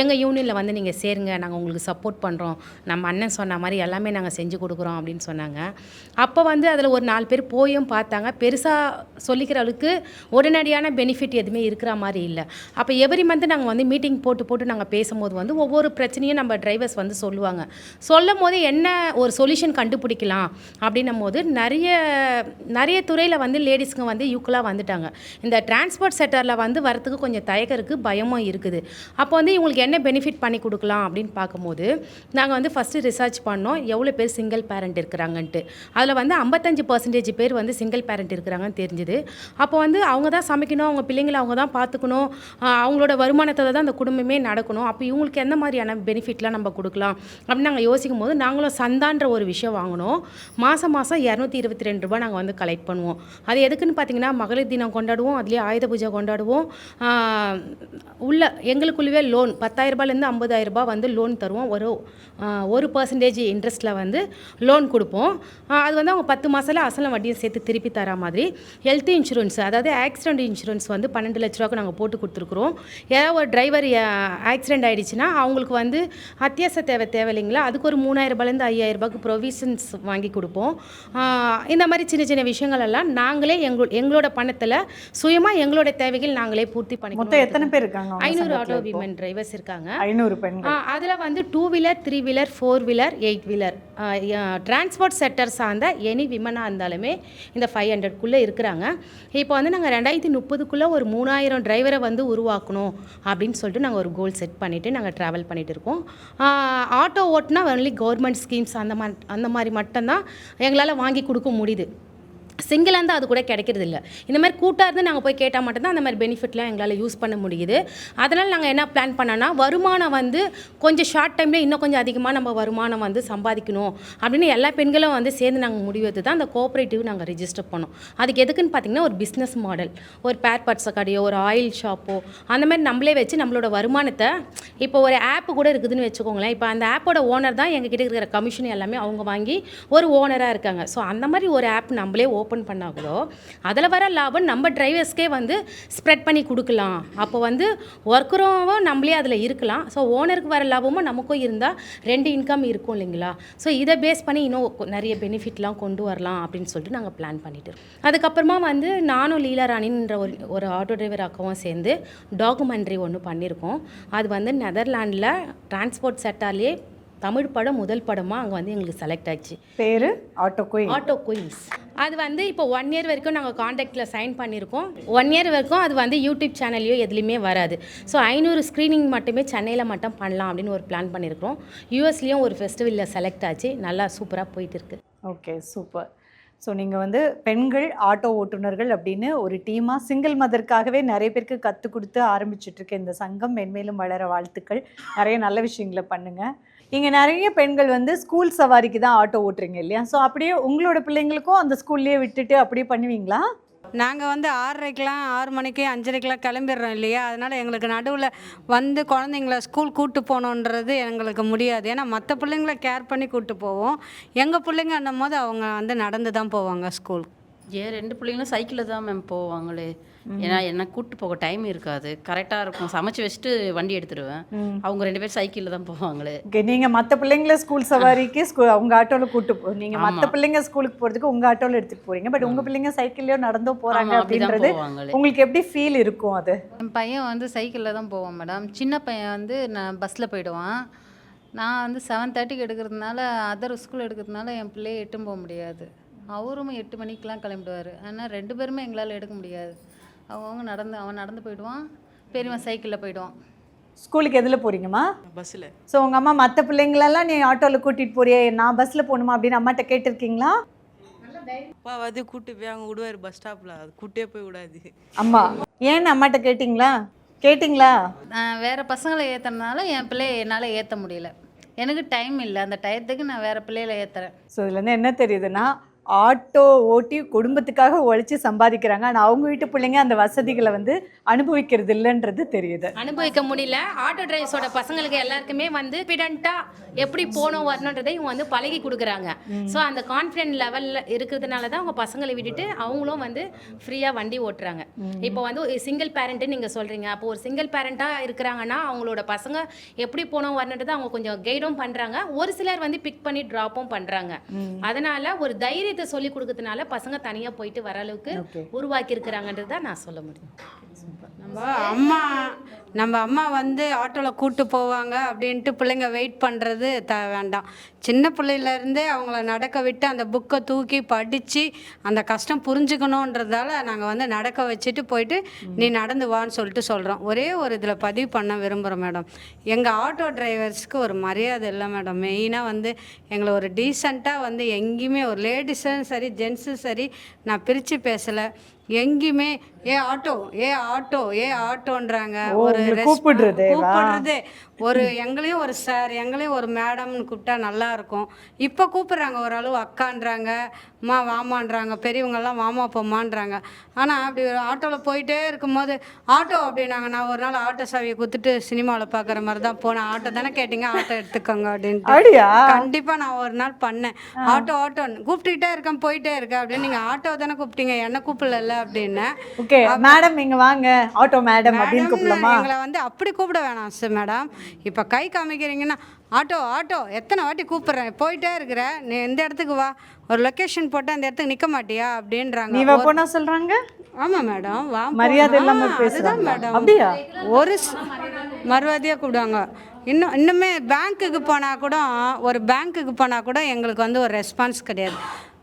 எங்கள் யூனியனில் வந்து நீங்கள் சேருங்க, நாங்கள் உங்களுக்கு சப்போர்ட் பண்ணுறோம், நம்ம அண்ணன் சொன்ன மாதிரி எல்லாமே நாங்கள் செஞ்சு கொடுக்குறோம் அப்படின்னு சொன்னாங்க. அப்போ வந்து அதில் ஒரு 4 பேர் போயும் பார்த்தாங்க. பெருசாக சொல்லிக்கிற அளவுக்கு உடனடியான பெனிஃபிட் எதுவுமே இருக்கிற மாதிரி இல்லை. அப்போ எவ்ரி மந்த் நாங்கள் வந்து மீட்டிங் போட்டு நாங்கள் பேசும்போது வந்து ஒவ்வொரு பிரச்சனையும் நம்ம டிரைவர்ஸ் வந்து சொல்லும் போது என்ன ஒரு சொல்யூஷன் கண்டுபிடிக்கலாம் அப்படின்னும் போது நிறைய துறையில் வந்து லேடிஸுங்க வந்து ஈக்குவலாக வந்துட்டாங்க. இந்த டிரான்ஸ்போர்ட் செக்டரில் வந்து வரத்துக்கு கொஞ்சம் தயக்கம் இருக்குது, பயமும் இருக்குது. அப்போ வந்து இவங்களுக்கு என்ன பெனிஃபிட் பண்ணி கொடுக்கலாம் அப்படின்னு பார்க்கும்போது நாங்கள் வந்து ஃபஸ்ட்டு ரிசர்ச் பண்ணோம் எவ்வளோ பேர் சிங்கிள் பேரண்ட் இருக்கிறாங்கன்ட்டு. அதில் வந்து 55% பேர் வந்து சிங்கிள் பேரண்ட் இருக்கிறாங்கன்னு தெரிஞ்சுது. அப்போ வந்து அவங்க தான் சமைக்கணும், அவங்க பிள்ளைங்களை அவங்க தான் பார்த்துக்கணும், அவங்களோட வருமானத்தை தான் அந்த குடும்பமே நடக்கணும். அப்போ இவங்களுக்கு எந்த மாதிரியான பெனிஃபிட்லாம் நம்ம கொடுக்கலாம் அப்படின்னு நாங்கள் யோசிக்கும் போது நாங்களும் சந்தான்ற ஒரு விஷயம் வாங்கினோம். மாதம் 222 ரூபாய் நாங்கள் வந்து கலெக்ட் பண்ணுவோம். அது எதுக்குன்னு பார்த்தீங்கன்னா மகளிர் தினம் கொண்டாடுவோம், அதுலேயே ஆயுத பூஜை கொண்டாடுவோம். எங்களுக்குள்ளவே லோன் 10,000 ரூபாயிலேருந்து 50,000 ரூபாய் வந்து லோன் தருவோம். 1% இன்ட்ரெஸ்ட்டில் வந்து லோன் கொடுப்போம். அது வந்து அவங்க 10 மாதத்தில் அசலும் வட்டியும் சேர்த்து திருப்பி தர மாதிரி. ஹெல்த் இன்சூரன்ஸ் அதாவது ஆக்சிடென்ட் இன்சூரன்ஸ் வந்து 12 லட்ச ரூபாய்க்கு நாங்கள் போட்டு கொடுத்துருக்குறோம். ஏதாவது ஒரு டிரைவர் ஆக்சிடென்ட் ஆகிடுச்சுன்னா அவங்களுக்கு வந்து அத்தியாவசிய தேவை இல்லைங்களா, அதுக்கு ஒரு 3,000 ரூபாயிலேருந்து 5,000 ரூபாய்க்கு ப்ரொவிஷன்ஸ் வாங்கி கொடுப்போம். இந்த மாதிரி சின்ன விஷயங்கள் எல்லாம் நாங்களே எங்களோட பணத்தில் சுயமாக எங்களோட தேவைகள் நாங்களே பூர்த்தி பண்ணிக்கிறோம். மொத்தம் எத்தனை பேர் இருக்காங்க? 500 ஆட்டோ விமன் டிரைவர்ஸ் இருக்காங்க. 500 பெண்கள். அதில் வந்து 2 wheeler 3 wheeler 4 wheeler 8 wheeler transport sector சார்ந்த எனி விமனாக இருந்தாலுமே இந்த 500க்குள்ளே இருக்கிறாங்க. இப்போ வந்து நாங்கள் 2030க்குள்ளே ஒரு 3000 டிரைவரை வந்து உருவாக்கணும் அப்படின்னு சொல்லிட்டு நாங்கள் ஒரு கோல் செட் பண்ணிவிட்டு நாங்கள் ட்ராவல் பண்ணிகிட்டு இருக்கோம். ஆட்டோ ஓட்டுனா ஒன்லி கவர்மெண்ட் ஸ்கீம்ஸ் அந்த மாதிரி மட்டும்தான் எங்களால் வாங்கி கொடுக்க முடியுது. சிங்கிளாக இருந்தால் அது கூட கிடைக்கிறது இல்லை. இந்த மாதிரி கூட்டாக இருந்து நாங்கள் போய் கேட்டால் மட்டும்தான் அந்த மாதிரி பெனிஃபிட்லாம் எங்களால் யூஸ் பண்ண முடியுது. அதனால் நாங்கள் என்ன பிளான் பண்ணோன்னா வருமானம் வந்து கொஞ்சம் ஷார்ட் டைமில் இன்னும் கொஞ்சம் அதிகமாக நம்ம வருமானம் வந்து சம்பாதிக்கணும் அப்படின்னு எல்லா பெண்களும் வந்து சேர்ந்து நாங்கள் முடிவெடுத்து தான் அந்த கோஆப்ரேட்டிவ் நாங்கள் ரிஜிஸ்டர் பண்ணோம். அதுக்கு எதுக்குன்னு பார்த்தீங்கன்னா ஒரு பிஸ்னஸ் மாடல், ஒரு பேர் பார்ட்ஸ் கடையோ ஒரு ஆயில் ஷாப்போ அந்த மாதிரி நம்மளே வச்சு நம்மளோட வருமானத்தை இப்போ ஒரு ஆப்பு கூட இருக்குதுன்னு வச்சுக்கோங்களேன். இப்போ அந்த ஆப்போட ஓனர் தான் எங்ககிட்ட இருக்கிற கமிஷன் எல்லாமே அவங்க வாங்கி ஒரு ஓனராக இருக்காங்க. ஸோ அந்த மாதிரி ஒரு ஆப் நம்மளே ஓப்பன் பண்ணாங்களோ அதில் வர லாபம் நம்ம டிரைவர்ஸ்க்கே வந்து ஸ்ப்ரெட் பண்ணி கொடுக்கலாம். அப்போ வந்து ஒர்க்கரும் நம்மளே அதில் இருக்கலாம். ஸோ ஓனருக்கு வர லாபமும் நமக்கும் இருந்தால் 2 இன்கம் இருக்கும் இல்லைங்களா. ஸோ இதை பேஸ் பண்ணி இன்னும் நிறைய பெனிஃபிட்லாம் கொண்டு வரலாம் அப்படின்னு சொல்லிட்டு நாங்கள் பிளான் பண்ணிட்டு இருக்கோம். அதுக்கப்புறமா வந்து நானும் லீலா ராணின்ற ஒரு ஆட்டோ டிரைவர் அக்காவும் சேர்ந்து டாக்குமெண்ட்ரி ஒன்று பண்ணியிருக்கோம். அது வந்து நெதர்லாண்டில் டிரான்ஸ்போர்ட் செக்டார்லேயே தமிழ் படம் முதல் படமாக அங்கே வந்து எங்களுக்கு செலக்ட் ஆச்சு. பேர் ஆட்டோ குயின்ஸ். அது வந்து இப்போ 1 இயர் வரைக்கும் நாங்கள் காண்டாக்டில் சைன் பண்ணியிருக்கோம். 1 இயர் வரைக்கும் அது வந்து யூடியூப் சேனல்லையோ எதுலேயுமே வராது. ஸோ 500 ஸ்க்ரீனிங் மட்டுமே சென்னையில் மட்டும் பண்ணலாம் அப்படின்னு ஒரு பிளான் பண்ணியிருக்கிறோம். யூஎஸ்லேயும் ஒரு ஃபெஸ்டிவலில் செலக்ட் ஆச்சு. நல்லா சூப்பராக போயிட்டு இருக்கு. Okay, super. ஸோ நீங்கள் வந்து பெண்கள் ஆட்டோ ஓட்டுநர்கள் அப்படின்னு ஒரு டீமாக சிங்கிள் மதருக்காகவே நிறைய பேருக்கு கற்றுக் கொடுத்து ஆரம்பிச்சிட்ருக்க இந்த சங்கம் மென்மேலும் வளர வாழ்த்துக்கள். நிறைய நல்ல விஷயங்களை பண்ணுங்கள். இங்கே நிறைய பெண்கள் வந்து ஸ்கூல் சவாரிக்கு தான் ஆட்டோ ஓட்டுறீங்க இல்லையா? ஸோ அப்படியே உங்களோட பிள்ளைங்களுக்கும் அந்த ஸ்கூல்லேயே விட்டுட்டு அப்படியே பண்ணுவீங்களா? நாங்கள் வந்து 6:30க்கெலாம் 6 மணிக்கு 5:30க்கெலாம் கிளம்பிடுறோம் இல்லையா? அதனால் எங்களுக்கு நடுவில் வந்து குழந்தைங்கள ஸ்கூல் கூப்பிட்டு போகணுன்றது எங்களுக்கு முடியாது. ஏன்னா மற்ற பிள்ளைங்கள கேர் பண்ணி கூப்பிட்டு போவோம். எங்கள் பிள்ளைங்க அன்னும் போது அவங்க வந்து நடந்து தான் போவாங்க ஸ்கூல். ஏன் 2 பிள்ளைங்களும் சைக்கிளில் தான் மேம் போவாங்களே. ஏன்னா என்ன கூப்பிட்டு போக டைம் இருக்காது. கரெக்டாக இருக்கும். சமைச்சு வச்சுட்டு வண்டி எடுத்துடுவேன். அவங்க 2 பேரும் சைக்கிளில் தான் போவாங்களே. ஓகே, நீங்கள் மற்ற பிள்ளைங்கள ஸ்கூல் சவாரிக்கு உங்கள் ஆட்டோவில் கூப்பிட்டு நீங்கள் மற்ற பிள்ளைங்க ஸ்கூலுக்கு போகிறதுக்கு உங்கள் ஆட்டோவில் எடுத்துகிட்டு போகிறீங்க. பட் உங்கள் பிள்ளைங்க சைக்கிள்லையோ நடந்தோ போகிறாங்க அப்படின்றது உங்களுக்கு எப்படி ஃபீல் இருக்கும்? அது என் பையன் வந்து சைக்கிளில் தான் போவான் மேடம். சின்ன பையன் வந்து நான் பஸ்ஸில் போயிடுவான். நான் வந்து 7:30க்கு எடுக்கிறதுனால அதர் ஸ்கூல் எடுக்கிறதுனால என் பிள்ளையை எட்டும் போக முடியாது. அவரும் 8 மணிக்கெலாம் கிளம்பிடுவார். ஆனால் 2 பேருமே எங்களால் எடுக்க முடியாது. அவன் நடந்து போயிடுவான், பெரியவன் சைக்கிளில் போயிடுவான். ஸ்கூலுக்கு எதில் போகிறீங்கம்மா? பஸ்ஸில். ஸோ உங்கள் அம்மா மற்ற பிள்ளைங்களெல்லாம் நீ ஆட்டோவில் கூட்டிகிட்டு போறியே, நான் பஸ்ஸில் போகணுமா அப்படின்னு அம்மாட்ட கேட்டிருக்கீங்களா? அப்பா வந்து கூப்பிட்டு போய் அவங்க விடுவார் பஸ் ஸ்டாப்பில். அது கூட்டே போய் விடாது. அம்மா ஏன்னு அம்மாட்ட கேட்டிங்களா? வேறு பசங்களை ஏற்றுறதுனால என் பிள்ளையை என்னால் ஏற்ற முடியல. எனக்கு டைம் இல்லை. அந்த டயத்துக்கு நான் வேறு பிள்ளைகளை ஏற்றுறேன். ஸோ இதுலேருந்து என்ன தெரியுதுன்னா, ஆட்டோ ஓட்டி குடும்பத்துக்காக உழைச்சி சம்பாதிக்கிறாங்க. ஆனால் அவங்க வீட்டு பிள்ளைங்க அந்த வசதிகளை வந்து அனுபவிக்கிறது இல்லைன்றது தெரியுது. அனுபவிக்க முடியல. ஆட்டோ டிரைவர்ஸோட பசங்களுக்கு எல்லாருக்குமே வந்து கான்ஃபிடென்ட்டாக எப்படி போகணும் வரணுன்றதை இவங்க வந்து பழகி கொடுக்குறாங்க. ஸோ அந்த கான்ஃபிடென்ட் லெவலில் இருக்கிறதுனால தான் அவங்க பசங்களை விட்டுட்டு அவங்களும் வந்து ஃப்ரீயாக வண்டி ஓட்டுறாங்க. இப்போ வந்து சிங்கிள் பேரண்ட்டு நீங்கள் சொல்கிறீங்க. அப்போ ஒரு சிங்கிள் பேரண்ட்டாக இருக்கிறாங்கன்னா அவங்களோட பசங்க எப்படி போகணும் வரணுன்றதை அவங்க கொஞ்சம் கைடும் பண்ணுறாங்க. ஒரு சிலர் வந்து பிக் பண்ணி ட்ராப்பும் பண்ணுறாங்க. அதனால் ஒரு தைரியத்தை சொல்லி கொடுக்கறதுனால பசங்க தனியாக போயிட்டு வர அளவுக்கு உருவாக்கி இருக்கிறாங்கன்றது தான் நான் சொல்ல முடியும். நம்ம அம்மா வந்து ஆட்டோவில் கூப்பிட்டு போவாங்க அப்படின்ட்டு பிள்ளைங்க வெயிட் பண்ணுறது வேண்டாம். சின்ன பிள்ளையிலேருந்தே அவங்கள நடக்க விட்டு அந்த புக்கை தூக்கி படித்து அந்த கஷ்டம் புரிஞ்சுக்கணுன்றதால நாங்கள் வந்து நடக்க வச்சுட்டு போயிட்டு நீ நடந்து வான்னு சொல்லிட்டு சொல்கிறோம். ஒரே ஒரு இதில் பதிவு பண்ண விரும்புகிறோம் மேடம். எங்கள் ஆட்டோ டிரைவர்ஸ்க்கு ஒரு மரியாதை இல்லை மேடம். மெயினாக வந்து எங்களை ஒரு டீசெண்டாக வந்து எங்கேயுமே ஒரு லேடிஸும் சரி ஜென்ஸும் சரி நான் பிரித்து பேசலை. எங்கேயுமே ஏ ஆட்டோன்றாங்க. ஒரு கூப்பிடுறது ஒரு எங்களையும் ஒரு சார் எங்களையும் ஒரு மேடம்னு கூப்பிட்டா நல்லா இருக்கும். இப்போ கூப்பிட்றாங்க ஓரளவு அக்கான்றாங்க, அம்மா வாமான்றாங்க, பெரியவங்கெல்லாம் வாமா போமான்றாங்க. ஆனால் அப்படி ஒரு ஆட்டோவில் போயிட்டே இருக்கும்போது ஆட்டோ அப்படின்னாங்க. நான் ஒரு நாள் ஆட்டோ சாவியை கொடுத்துட்டு சினிமாவில் பார்க்குற மாதிரி தான் போனேன். ஆட்டோ தானே கேட்டிங்க, ஆட்டோ எடுத்துக்கோங்க அப்படின்ட்டு. கண்டிப்பாக நான் ஒரு நாள் பண்ணேன். ஆட்டோன்னு கூப்பிட்டுக்கிட்டே இருக்கேன், போயிட்டே இருக்கேன் அப்படின்னு. நீங்கள் ஆட்டோ தானே கூப்பிட்டீங்க, என்ன கூப்பிடல அப்படின்னு. ஓகே மேடம் இங்கே வாங்க ஆட்டோ மேடம் அப்படின்னு கூப்பிடலாமா? எங்களை வந்து அப்படி கூப்பிட வேணாம் சார் மேடம். இப்போ கை காமிக்கிறீங்கன்னா ஆட்டோ எத்தனை வாட்டி கூப்பிட்றேன், போயிட்டே இருக்கிற, நீ எந்த இடத்துக்கு வா, ஒரு லொக்கேஷன் போட்டு அந்த இடத்துக்கு நிற்க மாட்டியா அப்படின்றாங்க. நீ போனா சொல்கிறாங்க. ஆமாம் மேடம், வா மரியாதை இல்லாமல் பேசுதான் மேடம். அப்படியா? ஒரு மரியாதையாக கூப்பிடுவாங்க. இன்னுமே பேங்க்குக்கு போனால் கூட எங்களுக்கு வந்து ஒரு ரெஸ்பான்ஸ் கிடையாது.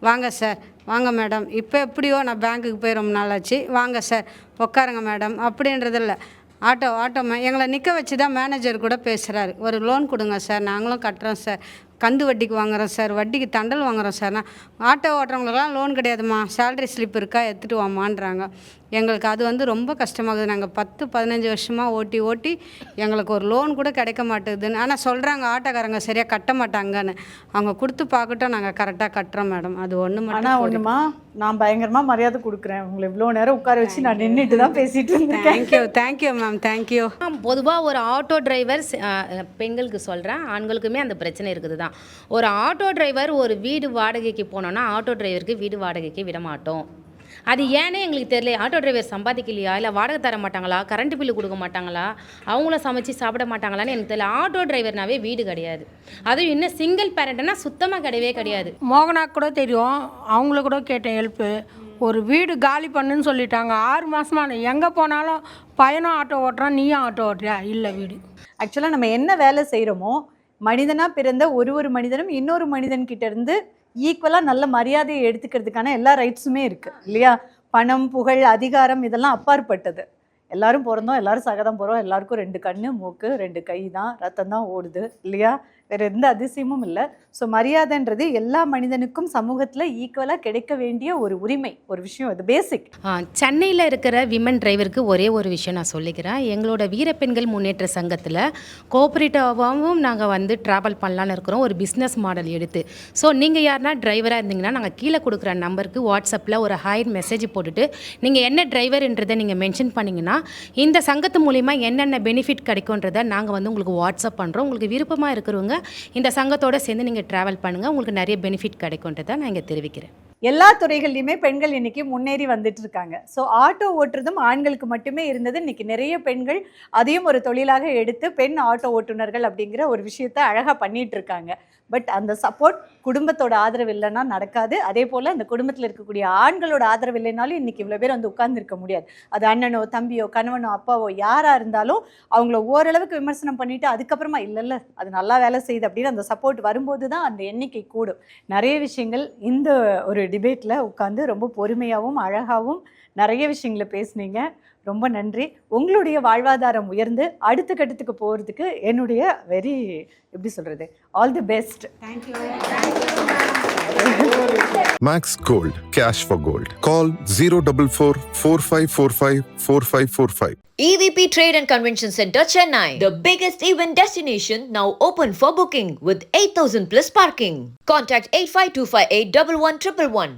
வாங்க சார், வாங்க மேடம், இப்போ எப்படியோ நான் பேங்க்குக்கு போய் ரொம்ப நாள் ஆச்சு, வாங்க சார் உட்காருங்க மேடம் அப்படின்றதில்ல. ஆட்டோ எங்களை நிற்க வச்சு தான் மேனேஜர் கூட பேசுகிறாரு. ஒரு லோன் கொடுங்க சார், நாங்களும் கட்டுறோம் சார், கந்து வட்டிக்கு வாங்குகிறோம் சார், வட்டிக்கு தண்டல் வாங்குகிறோம் சார். நான் ஆட்டோ ஓட்டுறவங்களுக்குலாம் லோன் கிடையாதுமா, சேலரி ஸ்லிப் இருக்கா எடுத்துகிட்டு வாமான்றாங்க. எங்களுக்கு அது வந்து ரொம்ப கஷ்டமாகுது. நாங்கள் 10-15 வருஷமாக ஓட்டி எங்களுக்கு ஒரு லோன் கூட கிடைக்க மாட்டேங்குதுன்னு. ஆனால் சொல்கிறாங்க ஆட்டோக்காரங்க சரியாக கட்ட மாட்டாங்கன்னு. அவங்க கொடுத்து பார்க்கட்டும், நாங்கள் கரெக்டாக கட்டுறோம் மேடம். அது ஒன்று மட்டும். ஒன்றுமா, நான் பயங்கரமாக மரியாதை கொடுக்குறேன். உங்களை இவ்வளோ நேரம் உட்கார வச்சு நான் நின்றுட்டு தான் பேசிகிட்டு இருந்தேன். Thank you ma'am, thank you. பொதுவாக ஒரு ஆட்டோ டிரைவர், பெண்களுக்கு சொல்கிறேன், ஆண்களுக்குமே அந்த பிரச்சனை இருக்குது தான். ஒரு ஆட்டோ டிரைவர் ஒரு வீடு வாடகைக்கு போனோன்னா ஆட்டோ டிரைவருக்கு வீடு வாடகைக்கு விட மாட்டோம். அது ஏன்னே எங்களுக்கு தெரியல. ஆட்டோ டிரைவர் சம்பாதிக்கலையா, இல்லை வாடகை தர மாட்டாங்களா, கரண்ட் பில்லு கொடுக்க மாட்டாங்களா, அவங்களும் சமைச்சு சாப்பிட மாட்டாங்களான்னு எனக்கு தெரியல. ஆட்டோ டிரைவர்னாவே வீடு கிடையாது. அதுவும் இன்னும் சிங்கிள் பேரண்ட்னா சுத்தமாக கிடையாது. மோகனாக்கு கூட தெரியும், அவங்கள கூட கேட்டேன் ஹெல்ப்பு. ஒரு வீடு காலி பண்ணுன்னு சொல்லிட்டாங்க. 6 மாதமான எங்கே போனாலும் பையனும் ஆட்டோ ஓட்டுறான், நீயும் ஆட்டோ ஓட்டுறியா, இல்லை வீடு. ஆக்சுவலாக நம்ம என்ன வேலை செய்கிறோமோ மனிதனா பிறந்த ஒரு மனிதனும் இன்னொரு மனிதன் கிட்ட இருந்து ஈக்குவலாக நல்ல மரியாதையை எடுத்துக்கிறதுக்கான எல்லா ரைட்ஸுமே இருக்குது இல்லையா? பணம், புகழ், அதிகாரம் இதெல்லாம் அப்பாற்பட்டது. எல்லாரும் பிறந்தோம், எல்லாரும் சகதம் போகிறோம், எல்லாருக்கும் 2 கண்ணு, மூக்கு, 2 கை தான், ரத்தம் தான் ஓடுது இல்லையா? வேறு எந்த அதிசயமும் இல்லை. ஸோ மரியாதைன்றது எல்லா மனிதனுக்கும் சமூகத்தில் ஈக்குவலாக கிடைக்க வேண்டிய ஒரு உரிமை, ஒரு விஷயம். அது பேசிக். சென்னையில் இருக்கிற விமன் டிரைவருக்கு ஒரே ஒரு விஷயம் நான் சொல்லிக்கிறேன். எங்களோட வீரப்பெண்கள் முன்னேற்ற சங்கத்தில் கோஆப்ரேட்டிவாகவும் நாங்கள் வந்து ட்ராவல் பண்ணலான்னு இருக்கிறோம், ஒரு பிஸ்னஸ் மாடல் எடுத்து. ஸோ நீங்கள் யாருனா டிரைவராக இருந்தீங்கன்னா நாங்கள் கீழே கொடுக்குற நம்பருக்கு வாட்ஸ்அப்பில் ஒரு ஹாய் மெசேஜ் போட்டுட்டு நீங்கள் என்ன டிரைவர்ன்றதை நீங்கள் மென்ஷன் பண்ணிங்கன்னா இந்த சங்கத்து மூலிமா என்னென்ன பெனிஃபிட் கிடைக்குன்றதை நாங்கள் வந்து உங்களுக்கு வாட்ஸ்அப் பண்ணுறோம். உங்களுக்கு விருப்பமாக இருக்கிறவங்க இந்த சங்கத்தோடு சேர்ந்து நீங்கள் ட்ராவல் பண்ணுங்கள், உங்களுக்கு நிறைய பெனிஃபிட் கிடைக்குன்றதை நான் இங்கே தெரிவிக்கிறேன். எல்லா துறைகள்லையுமே பெண்கள் இன்னைக்கு முன்னேறி வந்துட்டு இருக்காங்க. ஸோ ஆட்டோ ஓட்டுறதும் ஆண்களுக்கு மட்டுமே இருந்தது. இன்னைக்கு நிறைய பெண்கள் அதையும் ஒரு தொழிலாக எடுத்து பெண் ஆட்டோ ஓட்டுநர்கள் அப்படிங்கிற ஒரு விஷயத்த அழகாக பண்ணிட்டு இருக்காங்க. பட் அந்த சப்போர்ட் குடும்பத்தோட ஆதரவு இல்லைன்னா நடக்காது. அதே போல் அந்த குடும்பத்தில் இருக்கக்கூடிய ஆண்களோட ஆதரவு இல்லைனாலும் இன்னைக்கு இவ்வளோ பேர் வந்து உட்கார்ந்துருக்க முடியாது. அது அண்ணனோ, தம்பியோ, கணவனோ, அப்பாவோ யாராக இருந்தாலும் அவங்கள ஓரளவுக்கு விமர்சனம் பண்ணிட்டு அதுக்கப்புறமா இல்லை அது நல்லா வேலை செய்யுது அப்படின்னு அந்த சப்போர்ட் வரும்போது தான் அந்த எண்ணிக்கை கூடும். நிறைய விஷயங்கள் இந்த ஒரு டிபேட்டில் உட்காந்து ரொம்ப பொறுமையாகவும் அழகாகவும் நிறைய விஷயங்களை பேசுனீங்க. ரொம்ப நன்றி. உங்களுடைய வாழ்வாதாரம் உயர்ந்து அடுத்த கட்டத்துக்கு போகிறதுக்கு என்னுடைய எப்படி சொல்கிறது, all the best. Thank you. Max Gold, cash for gold. Call 044 4545 4545. EVP Trade and Convention Center, Chennai. The biggest event destination now open for booking with 8,000 plus parking. Contact 85258 11111.